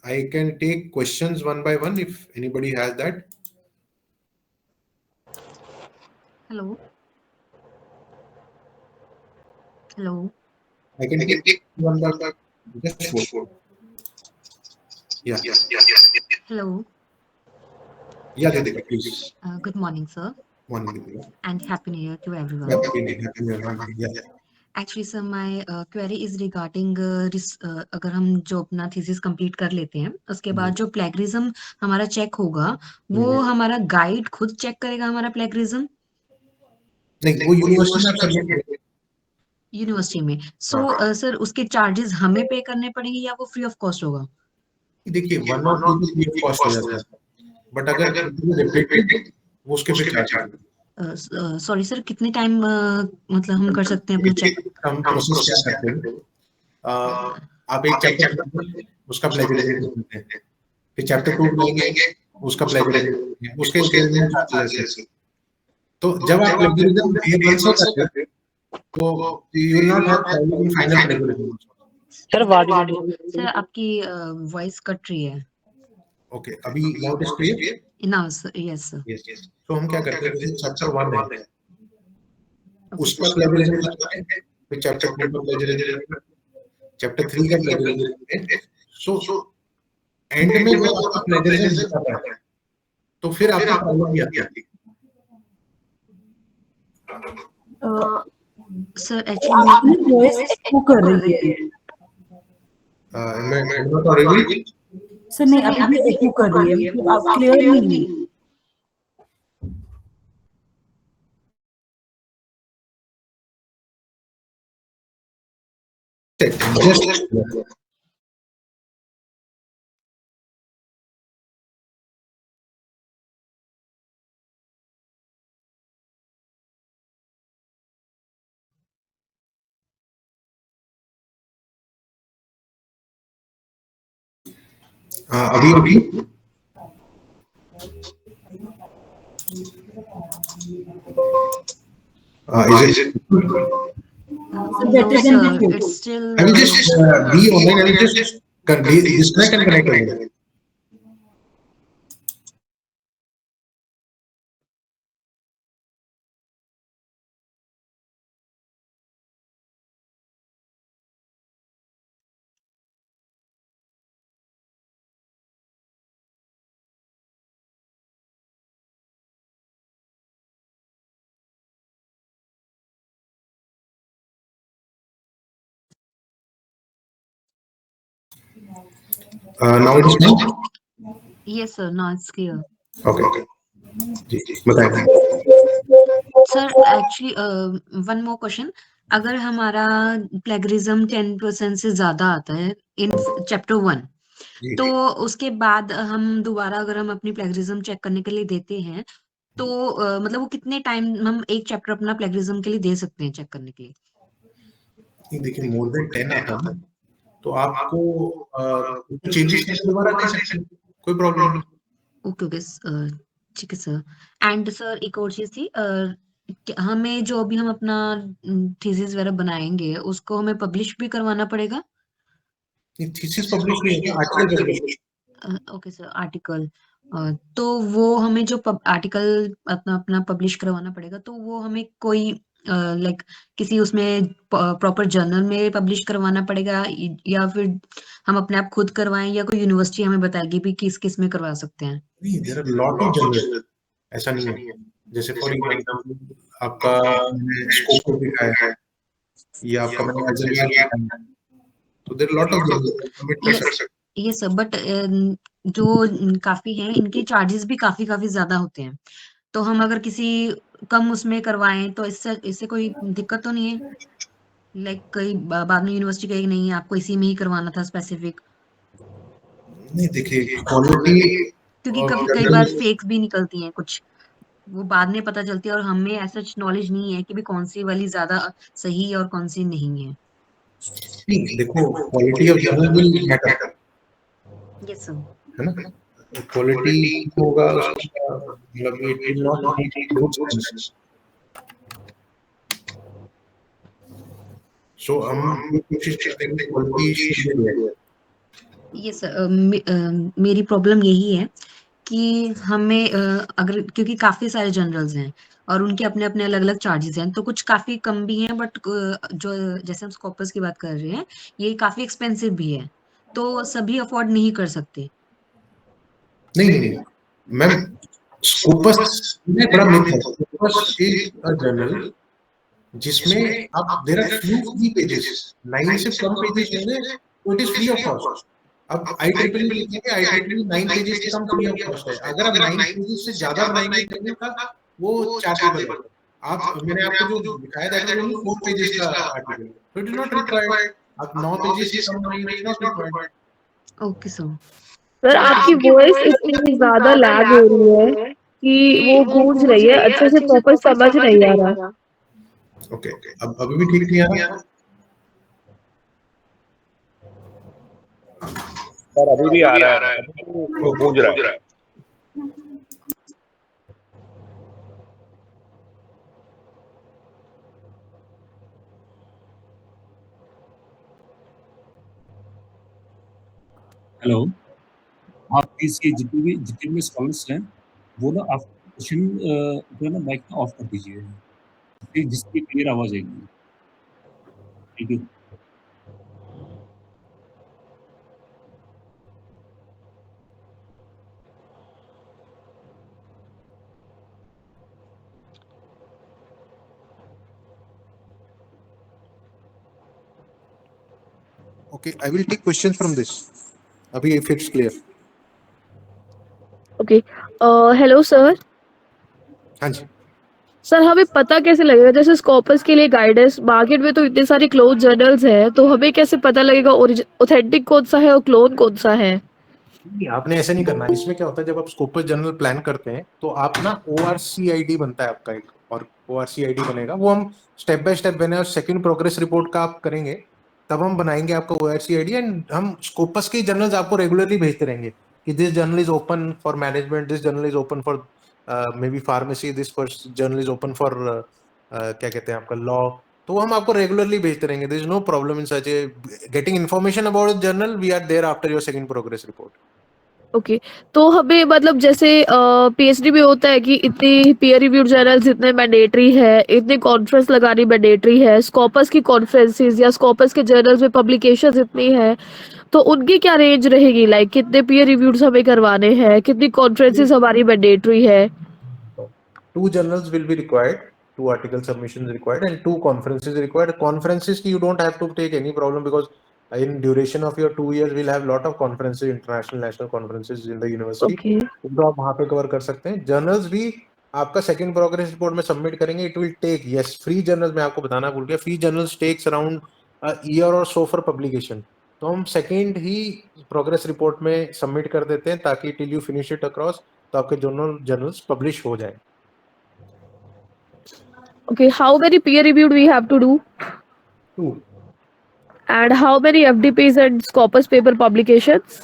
I can take questions one by one if anybody has that. Hello. Hello. I can take one by one. Just go. Yeah. Hello. Yeah, Deepika, please. Good morning, sir. Morning, Deepika. And Happy New Year to everyone. Happy New Year. Yeah. Actually, sir, my query is regarding अगर हम जो अपना thesis complete कर लेते हैं, उसके बाद जो प्लेगरिज्म हमारा चेक होगा, वो हमारा गाइड खुद चेक करेगा हमारा प्लेगरिज्म? नहीं, वो यूनिवर्सिटी में सबमिट करेंगे। यूनिवर्सिटी में। सो सर, उसके चार्जेस हमें पे करने पड़ेंगे या वो फ्री ऑफ कॉस्ट होगा? देखिए, वन और टू फ्री ऑफ कॉस्ट हो जाता है, बट अगर रिपीटेड वो उसके पे चार्ज। सॉरी सर, कितने टाइम मतलब हम कर सकते हैं अपना चेक? हम प्रोसेस क्या करते हैं, आप एक चैप्टर उसका प्लेजरिज्म करते हैं, फिर चैप्टर 2 बनाएंगे, उसका प्लेजरिज्म, उसके चार्जेस। तो जब आप प्लेजरिज्म डे 1 से करते हैं, तो you will not have final plagiarism. Sir, आपकी वॉइस कट रही है। ओके, अभी loud is clear? Now sir, yes sir. Yes. तो हम क्या करते हैं, जैसे चैप्टर 1 है, उसका प्लेजरिज्म करते हैं, फिर चैप्टर 2 का प्लेजरिज्म करते हैं, चैप्टर 3 का प्लेजरिज्म करते हैं। सो एंड में जब आपका प्लेजरिज्म कर रहा है, तो फिर आपको प्रॉब्लम भी आती है। सर एक्चुअली वॉइस एको कर रही है। मैं बता रही हूँ सर, नहीं, अभी भी एको कर रही है, मतलब आप क्लियर नहीं है। जस्ट अभी is it better than before? it's still I will just be online, I will just disconnect and connect again. Now it is clear? yes sir, now it's clear. Okay. जी बताइए। Sir actually one more question, अगर हमारा plagiarism 10% से ज्यादा आता है in chapter 1, तो उसके बाद हम दोबारा अगर हम अपनी प्लेगरिज्म चेक करने के लिए देते हैं, तो मतलब वो कितने टाइम हम एक चैप्टर अपना प्लेगरिज्म के लिए दे सकते हैं चेक करने के लिए? देखिए, मोर देन 10 आता है तो आपको चेंजेस दोबारा कर सकते हैं, कोई प्रॉब्लम नहीं। ओके ठीक है सर। एंड सर एक और चीज थी, हमें जो अभी हम अपना थीसिस वगैरह बनाएंगे, उसको हमें पब्लिश भी करवाना पड़ेगा? थीसिस पब्लिश नहीं होगा, article publish. Okay sir, article. तो वो हमें जो आर्टिकल अपना पब्लिश करवाना पड़ेगा, तो वो हमें कोई लाइक किसी उसमें प्रॉपर जर्नल में पब्लिश करवाना पड़ेगा, या फिर हम अपने आप खुद करवाएं, या कोई यूनिवर्सिटी हमें बताएगी भी किस किस में करवा सकते हैं? नहीं, there are lot of journal, ऐसा नहीं है। जैसे फॉर एग्जांपल आपका स्कोप दिखाया है या आपका मैंने एल्जेवियर दिखाया है, तो there are lot of journal submit कर सकते हैं। यस सर, बट जो काफी हैं इनके चार्जेस भी काफी काफी ज्यादा होते हैं, तो हम अगर किसी कम उसमें करवाएं तो इससे इससे कोई दिक्कत तो नहीं है? लाइक कई बाद में यूनिवर्सिटी कहेगी नहीं आपको इसी में ही करवाना था स्पेसिफिक, नहीं देखिए, क्वालिटी क्योंकि ऑफ कभी कई बार जनरल, फेक्स भी निकलती हैं कुछ, वो बाद में पता चलती है और हमें ऐसा नॉलेज नहीं है कि भी कौन सी वाली ज्यादा सही है और कौन सी नहीं है। नहीं देखो, quality of journal will matter, yes sir. है ना? क्वालिटी होगा उसका, मतलब it will not make good sense. So हम ये कोशिश करते हैं कि क्वालिटी शुड बी है। यस सर, मेरी प्रॉब्लम यही है कि हमें अगर क्योंकि काफी सारे जनरल्स हैं और उनके अपने अपने अलग अलग चार्जेस हैं, तो कुछ काफी कम भी हैं बट जो जैसे हम स्कॉपर्स की बात कर रहे हैं ये काफी एक्सपेंसिव भी है, तो सभी अफोर्ड नहीं कर सकते। नहीं नहीं नहीं मैम, स्कोपस में बड़ा मिथ है। स्कोपस इज अ जर्नल जिसमें आप, there are few free pages, 9 से कम पेजेस होंगे, तो it is free of cost. अब IEEE लिखेंगे, IEEE 9 पेजेस से कम फ्री ऑफ कॉस्ट है। अगर आप 9 पेजेस से ज्यादा बनाएंगे जर्नल का, वो चार्जेबल है। आप, मैंने आपको जो दिखाया, दैट वाज ओनली 4 पेजेस का आर्टिकल, तो इट इज नॉट रिक्वायर्ड। आप 9 पेजेस से कम बनाएंगे, it is not required. Okay sir. Sir आपकी वॉइस इतनी ज्यादा लैग हो रही है कि वो गूंज रही है, अच्छे से प्रॉपर समझ नहीं आ रहा। ओके, अब अभी भी ठीक नहीं आ रहा? सर अभी भी आ रहा है, अभी भी गूंज रहा है। हेलो, आप प्लीज ये जितने भी स्कॉलर्स हैं वो ना आप क्वेश्चन जो है ना माइक ऑफ कर दीजिए जिसकी क्लियर आवाज आएगी। Thank you. Okay, I will take questions from this. Abhi, if it's clear. Okay, hello sir. हाँ जी। सर हमें पता कैसे लगेगा, जैसे स्कॉपर्स के लिए गाइडेंस मार्केट में तो इतने सारे क्लोन जर्नल्स हैं, तो हमें कैसे पता लगेगा ऑथेंटिक कौन सा है और क्लोन कौन सा है? नहीं, आपने ऐसे नहीं करना। इसमें क्या होता है, जब आप स्कोपस जर्नल प्लान करते हैं तो आप ना ORCID बनता है आपका एक, और ORCID बनेगा, वो हम स्टेप बाय स्टेप बने, और सेकंड प्रोग्रेस रिपोर्ट का आप करेंगे तब हम बनाएंगे आपका ORCID, एंड हम स्कोपस के जर्नल्स आपको रेगुलरली भेजते रहेंगे कि this journal is open for management, this journal is open for may be pharmacy, this journal is open for क्या कहते हैं आपका लॉ। तो हम आपको रेगुलरली भेजते रहेंगे। There is no problem in such a getting information about journal. We are there after your second progress report. Okay, तो हमें मतलब जैसे पीएचडी में होता है कि इतनी पीयर रिव्यूड जर्नल्स इतने मैंडेटरी है, इतनी कॉन्फ्रेंस लगानी मैंडेटरी है, स्कॉपस की कॉन्फ्रेंसेस या स्कॉपस के जर्नल्स में पब्लिकेशंस इतनी है, तो उनकी क्या रेंज रहेगी? लाइक कितने पीयर रिव्यूड्स हमें करवाने हैं, कितनी कॉन्फ्रेंसेस हमारी मैंडेटरी है? 2 journals will be required, 2 article submissions required, and 2 conferences required. Conferences you don't have to take any problem, because in duration of your 2 years we'll have lot of conferences, international national conferences in the university, okay, तो आप वहां पे cover कर सकते हैं। Journals भी आपका second progress report में सबमिट करेंगे। It will take, yes, free journals में आपको बताना भूल गया, free journals takes around a year और सो फॉर पब्लिकेशन। तो हम सेकंड ही प्रोग्रेस रिपोर्ट में सबमिट कर देते हैं ताकि till you finish it across, तो आपके जर्नल्स पब्लिश हो जाए। okay, how many peer reviewed we have to do, 2, and how many FDPs and Scopus paper publications?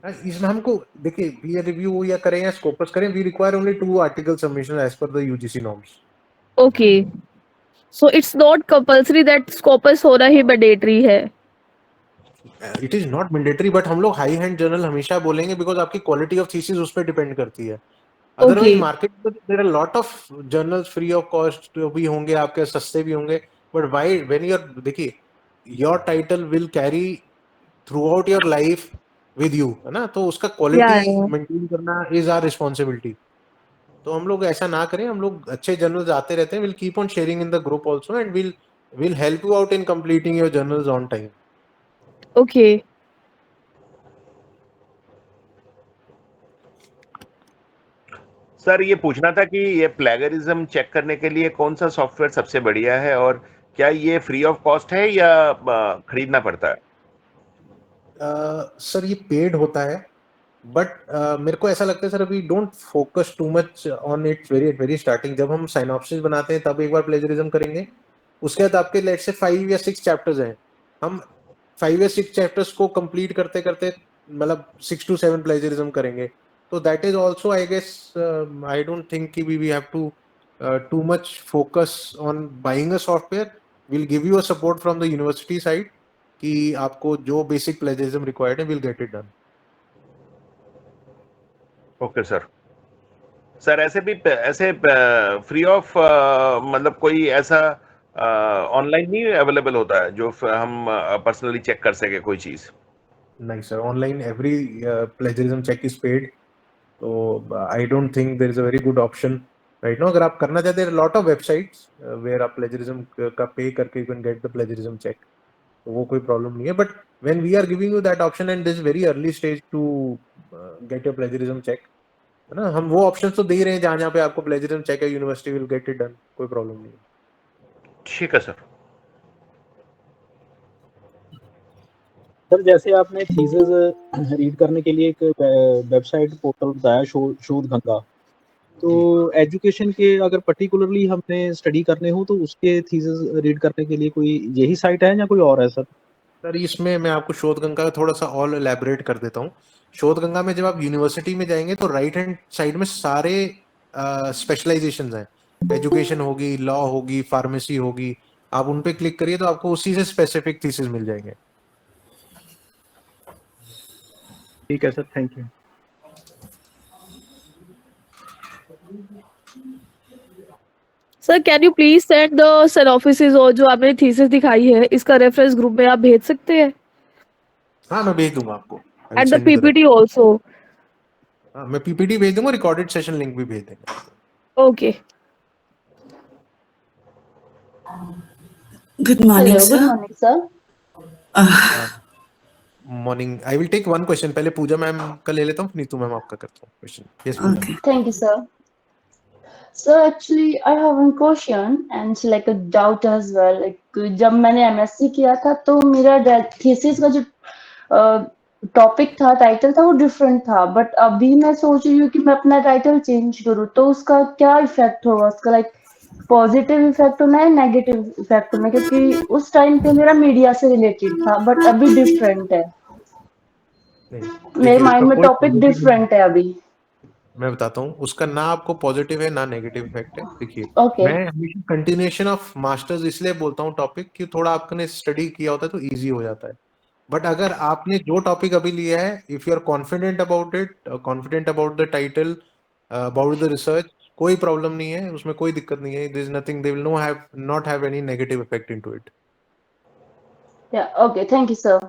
इसमें हमको देखिए, पीयर रिव्यू या करें या स्कोपस करें, we require only 2 article submission as per the UGC norms. Okay, so it's not compulsory that Scopus होना ही mandatory है? It is not mandatory, but हम लोग हाई हैंड जर्नल हमेशा बोलेंगे, बिकॉज आपकी क्वालिटी ऑफ थीसिस उस पर डिपेंड करती है। अदरवाइज Okay, मार्केट में there are lot of journals free of cost भी होंगे, आपके सस्ते भी होंगे, but why when you are, देखिए, your title will carry throughout your life with you, है ना? तो उसका क्वालिटी yeah. मेंटेन करना इज आवर रिस्पॉन्सिबिलिटी। तो हम लोग ऐसा ना करें, हम लोग अच्छे जर्नल्स आते रहते हैं, will keep on sharing in the group also, and will help you out in completing your journals on time. Okay, sir ये पूछना था कि ये प्लेगरिज्म चेक करने के लिए कौन सा सॉफ्टवेयर सबसे बढ़िया है और क्या ये फ्री ऑफ कॉस्ट है या खरीदना पड़ता है? सर ये पेड होता है, बट मेरे को ऐसा लगता है सर अभी don't focus too much on it very very starting. जब हम साइनॉप्सिस बनाते हैं तब एक बार प्लेजरिज्म करेंगे, उसके बाद आपके लेट से 5 या 6 चैप्टर्स हैं, हम 5 या 6 चैप्टर्स को कंप्लीट करते करते मतलब 6 to 7 प्लेजरिज्म करेंगे। तो that is also I guess, I don't think कि we have to too much focus on buying a software. Will give you a support from the university side कि आपको जो बेसिक प्लेजरिज्म रिक्वायर्ड है will get it done. Okay sir. Sir ऐसे free of मतलब कोई ऐसा online नहीं available होता है जो हम पर्सनली चेक कर सके कोई चीज? नहीं sir, online every plagiarism check is paid, तो I don't think there is a very good option right now. अगर आप करना चाहते हैं, lot of websites where you plagiarism का पे करके you can get the plagiarism check, तो वो कोई प्रॉब्लम नहीं है। But when we are giving you that option and this very early stage to get your plagiarism check, है ना, हम वो ऑप्शन तो दे ही रहे हैं जहां जहां पे आपको प्लेजरिज्म चेक है, university will get it done, कोई प्रॉब्लम नहीं है। ठीक है सर। सर जैसे आपने थीसिस रीड करने के लिए एक वेबसाइट पोर्टल बताया, शोध गंगा, तो एजुकेशन के अगर पर्टिकुलरली हमने स्टडी करने हो तो उसके थीसिस रीड करने के लिए कोई यही साइट है या कोई और है सर? सर इसमें मैं आपको शोध गंगा थोड़ा सा और एलैबोरेट कर देता हूँ। शोध गंगा में जब आप यूनिवर्सिटी में जाएंगे तो राइट हैंड साइड में सारे स्पेशलाइजेशंस हैं, एजुकेशन होगी, लॉ होगी, फार्मेसी होगी, आप उन पे क्लिक करिए तो आपको उसी से स्पेसिफिक थीसिस मिल जाएंगे। ठीक है sir, thank you. Sir can you please send the synopsis और जो आपने थीसिस दिखाई है इसका रेफरेंस ग्रुप में आप भेज सकते हैं? हाँ मैं भेज दूंगा आपको, एंड द पीपीटी आल्सो। हाँ मैं पीपीटी भेज दूंगा, रिकॉर्डेड सेशन लिंक भी भेज देंगे। Okay. Good morning, Hello, sir. good morning, sir. Morning. I will take one question, पहले पूजा मैम का ले लेता हूँ, नीतू मैम आपका करता हूँ question. Yes Pooja. Okay. Thank you, sir. So actually, I have one question and it's like a doubt as well. Like जब मैंने MSc किया था तो मेरा थीसिस का जो टॉपिक था, टाइटल था, वो डिफरेंट था, बट अभी मैं सोच रही हूँ कि मैं अपना टाइटल चेंज करूँ तो उसका क्या इफेक्ट होगा, उसका लाइक पॉजिटिव इफेक्ट होना है, नेगेटिव इफेक्ट होना है, क्योंकि उस टाइम पे मेरा मीडिया से रिलेटेड था बट अभी डिफरेंट है, मेरे माइंड में टॉपिक डिफरेंट है अभी। मैं बताता हूँ, उसका ना आपको पॉजिटिव है ना नेगेटिव इफेक्ट है। देखिए Okay. मैं हमेशा कंटिन्यूएशन ऑफ मास्टर्स इसलिए बोलता हूँ टॉपिक कि थोड़ा आपने स्टडी किया होता है तो इजी हो जाता है। बट अगर आपने जो टॉपिक अभी लिया है, if you are confident about it, confident about the title, about the research, कोई प्रॉब्लम नहीं है, उसमें कोई दिक्कत नहीं है। There is nothing, they will not have any negative effect into it. Yeah, okay, thank you, sir.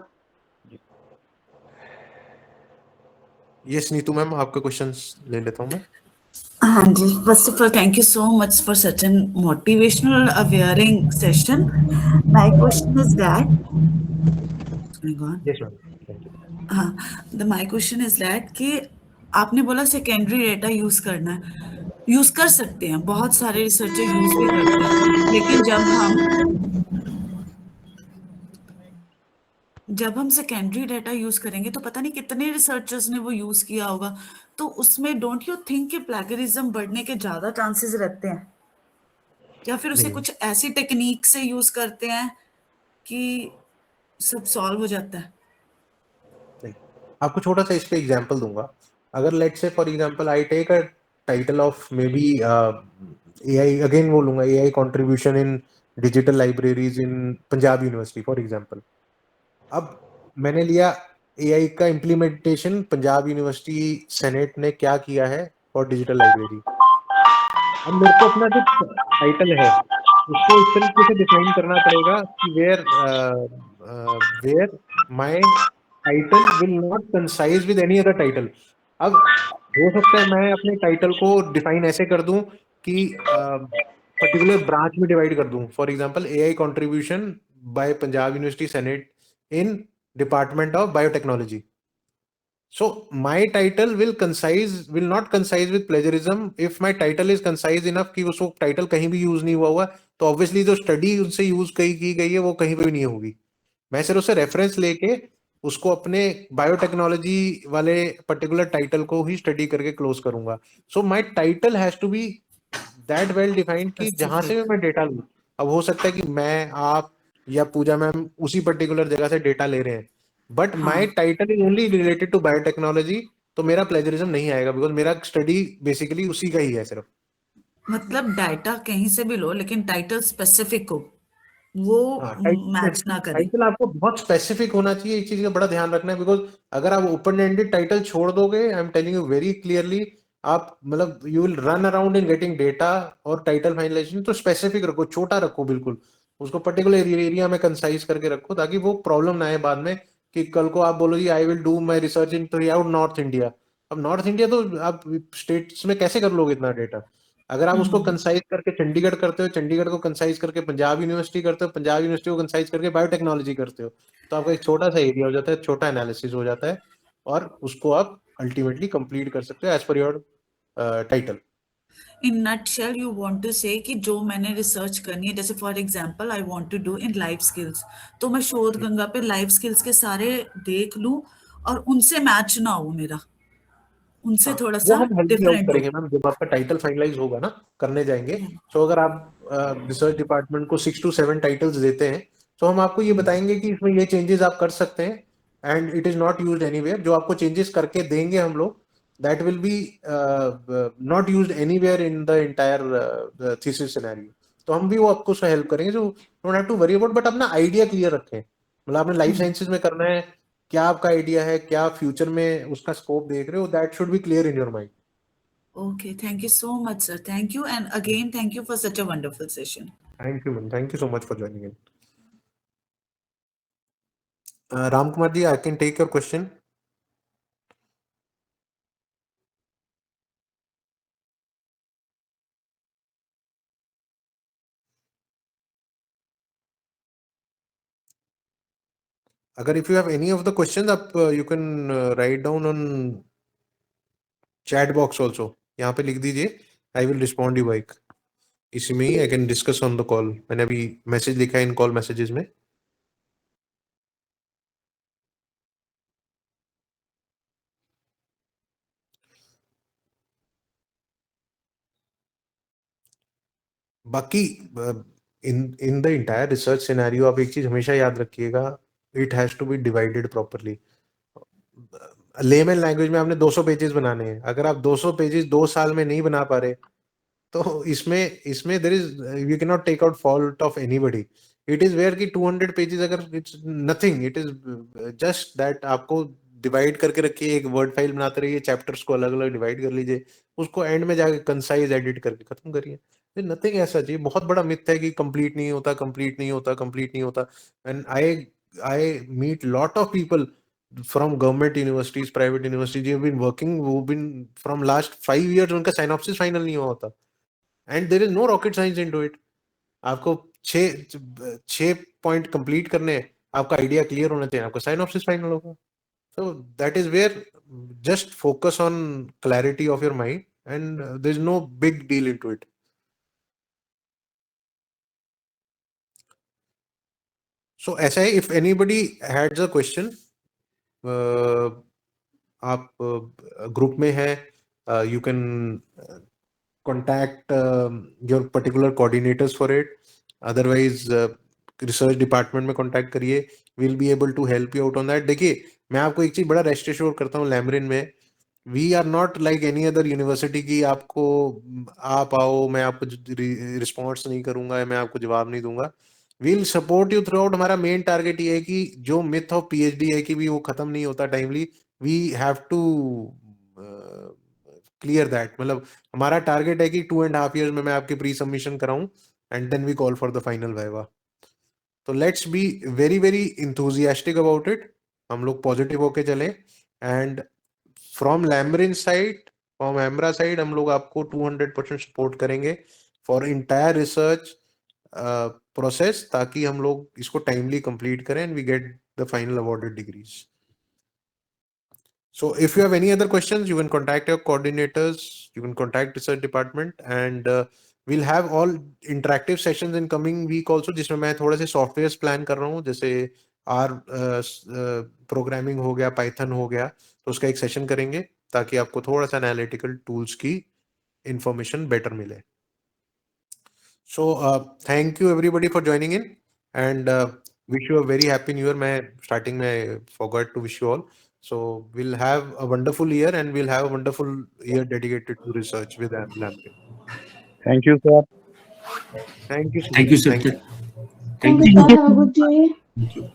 Yes Neetu ma'am, आपका questions ले लेता हूँ मैं। हाँ जी, first of all, thank you so much for such a motivational, awareing session. My question is that, my God. Yes ma'am, thank you. हाँ, my question is that कि आपने बोला सेकेंडरी डेटा यूज करना है, यूज कर सकते हैं, बहुत सारे रिसर्चर यूज भी करते हैं, लेकिन जब हम सेकेंडरी डेटा यूज करेंगे तो पता नहीं कितने रिसर्चर्स ने वो यूज किया होगा, तो उसमें डोंट यू थिंक कि प्लेगरिज्म बढ़ने के ज्यादा चांसेस रहते हैं, या फिर उसे कुछ ऐसी टेक्निक से यूज करते हैं कि सब सॉल्व हो जाता है? आपको छोटा सा इस पे एग्जांपल दूंगा। अगर let's say for example I take a title of may be AI, again बोलूंगा AI contribution in digital libraries in Punjab university for example. अब मैंने लिया एआई का इम्प्लीमेंटेशन पंजाब यूनिवर्सिटी सेनेट ने क्या किया है फॉर डिजिटल लाइब्रेरी। अब मेरे को अपना जो टाइटल है उसको इस तरीके से डिफाइन करना पड़ेगा कि where my title will not concise with any other title. अब हो सकता है मैं अपने टाइटल को डिफाइन ऐसे कर दूं कि पर्टिकुलर ब्रांच में डिवाइड कर दूं, for example AI contribution by Punjab university senate in department of biotechnology. So my title will not concise with plagiarism. If my title is concise enough कि उसको title कहीं भी यूज नहीं हुआ हुआ, तो obviously जो स्टडी उनसे यूज की गई है वो कहीं पे भी नहीं होगी. मैं सिर्फ उससे रेफरेंस लेके उसको अपने बायोटेक्नोलॉजी वाले पर्टिकुलर टाइटल को ही स्टडी करके क्लोज करूंगा. So my title has to be that well defined कि जहां से भी मैं डेटा लूं. अब हो सकता है कि मैं, आप या पूजा मैम उसी पर्टिकुलर जगह से डेटा ले रहे हैं, but my title is only related to biotechnology, तो मेरा प्लेजरिज्म नहीं आएगा बिकॉज मेरा स्टडी बेसिकली उसी का ही है सिर्फ. मतलब डाटा कहीं से भी लो लेकिन टाइटल स्पेसिफिक हो, वो मैच ना करे. टाइटल आपको बहुत स्पेसिफिक होना चाहिए. इस चीज का बड़ा ध्यान रखना है बिकॉज अगर आप ओपन एंडेड टाइटल छोड़ दोगे, I am telling you very clearly, आप मतलब you will run around in getting data और टाइटल फाइनलाइजेशन. तो स्पेसिफिक रखो, छोटा रखो, बिल्कुल उसको पर्टिकुलर एरिया में कंसाइज करके रखो ताकि वो प्रॉब्लम ना आए बाद में कि कल को आप बोलो जी I will do my research in throughout north India. अब नॉर्थ इंडिया तो आप स्टेट्स में कैसे कर लोगे इतना डेटा. अगर आप उसको कंसाइज करके चंडीगढ़ करते हो, चंडीगढ़ को कंसाइज करके पंजाब यूनिवर्सिटी करते हो, पंजाब यूनिवर्सिटी को कंसाइज करके बायोटेक्नोलॉजी करते हो, तो आपका एक छोटा सा एरिया हो जाता है, छोटा एनालिसिस हो जाता है और उसको आप अल्टीमेटली कंप्लीट कर सकते हो as per your title. In nutshell you want to say कि जो मैंने रिसर्च करनी है, जैसे for example I want to do in life skills, तो मैं शोध गंगा पे लाइफ स्किल्स के सारे देख लूं और उनसे मैच ना हो मेरा, उनसे थोड़ा वो सा हम हेल्प आउट डिफरेंट हो. करेंगे मैम जब आपका टाइटल फाइनलाइज होगा ना, करने जाएंगे. तो अगर आप रिसर्च डिपार्टमेंट को 6 to 7 टाइटल्स देते हैं, तो हम आपको ये बताएंगे कि इसमें ये चेंजेस आप कर सकते हैं and it is not used anywhere. जो आपको चेंजेस करके देंगे हम लोग, that will be not used anywhere in the entire thesis scenario. तो हम भी वो आपको हेल्प करेंगे. जो don't have to worry about, but अपना आइडिया क्लियर रखें. मतलब आपने लाइफ साइंसेज में करना है, क्या आपका आइडिया है, क्या फ्यूचर में उसका स्कोप देख रहे हो, that should be clear in your mind. Okay, thank you so much, sir. Thank you, and again, thank you for such a wonderful session. Thank you, man. Thank you so much for joining in. Ram Kumar ji, I can take your question. Agar if you have any of the questions, you can write down on chat box also. यहाँ पे लिख दीजिए. I will respond you back. इसी में ही I can discuss on the call. मैंने अभी message लिखा है इन कॉल मैसेजेस में. बाकी in the entire research scenario आप एक चीज हमेशा याद रखिएगा, it has to be divided properly. Layman language में आपने 200 पेजेस बनाने हैं. अगर आप 200 पेजेस 2 साल में नहीं बना पा रहे, तो इसमें there is, you can not take out fault of anybody. It is where कि 200 पेजेस अगर it's nothing, it is just that आपको डिवाइड करके रखिए. एक वर्ड फाइल बनाते रहिए, चैप्टर्स को अलग अलग डिवाइड कर लीजिए, उसको एंड में जाके कंसाइज एडिट करके खत्म करिए. नथिंग ऐसा चाहिए. बहुत बड़ा मिथ है कि कंप्लीट नहीं होता, कंप्लीट नहीं होता, कंप्लीट नहीं होता. And I meet lot of people from government universities, private universities, they have been working, who've been from last 5 years, उनका synopsis final नहीं हुआ होता. And there is no rocket science into it. आपको 6 point complete करने हैं, आपका idea clear होना चाहिए, आपका synopsis फाइनल होगा. So that is where just focus on clarity of your mind and there is no big deal into it. So ऐसा है, if anybody had a question, आप ग्रुप में है, you can contact your particular coordinators for it. Otherwise research department में contact करिए. Will be able to help you out on that. देखिए, मैं आपको एक चीज बड़ा रेस्ट एश्योर करता हूँ, लैमरिन में we are not like any other university की आपको आप आओ, मैं आपको रिस्पॉन्स नहीं करूंगा, मैं आपको जवाब नहीं दूंगा. Will support you through out. हमारा मेन टारगेट ये है कि जो मिथ ऑफ पीएचडी है कि भी वो खत्म नहीं होता timely, we have to clear that. मतलब हमारा टारगेट है कि 2.5 years में मैं आपकी प्री सबमिशन कराऊं and then we call for the final viva. तो let's be very very enthusiastic about it. हम लोग पॉजिटिव होके चले. एंड फ्रॉम लैमरिन साइड, फ्रॉम एमरा साइड, हम लोग आपको 200% सपोर्ट करेंगे फॉर इंटायर रिसर्च प्रोसेस, ताकि हम लोग इसको टाइमली कंप्लीट करें and we get the final awarded degrees. So if you have any other questions, you can contact your coordinators, you can contact research department, and we'll have all interactive sessions in coming week also, जिसमें मैं थोड़े से softwares plan कर रहा हूँ, जैसे R programming हो गया, पाइथन हो गया, तो उसका एक सेशन करेंगे ताकि आपको थोड़ा सा एनालिटिकल टूल्स की इंफॉर्मेशन बेटर मिले. So thank you everybody for joining in, and wish you a very happy new year. मैं starting में forgot to wish you all. So we'll have a wonderful year, and we'll have a wonderful year dedicated to research with LAMP. Thank you, sir. Thank you. Thank you, sir. Thank you. Thank you, sir. Have a good day. Thank you.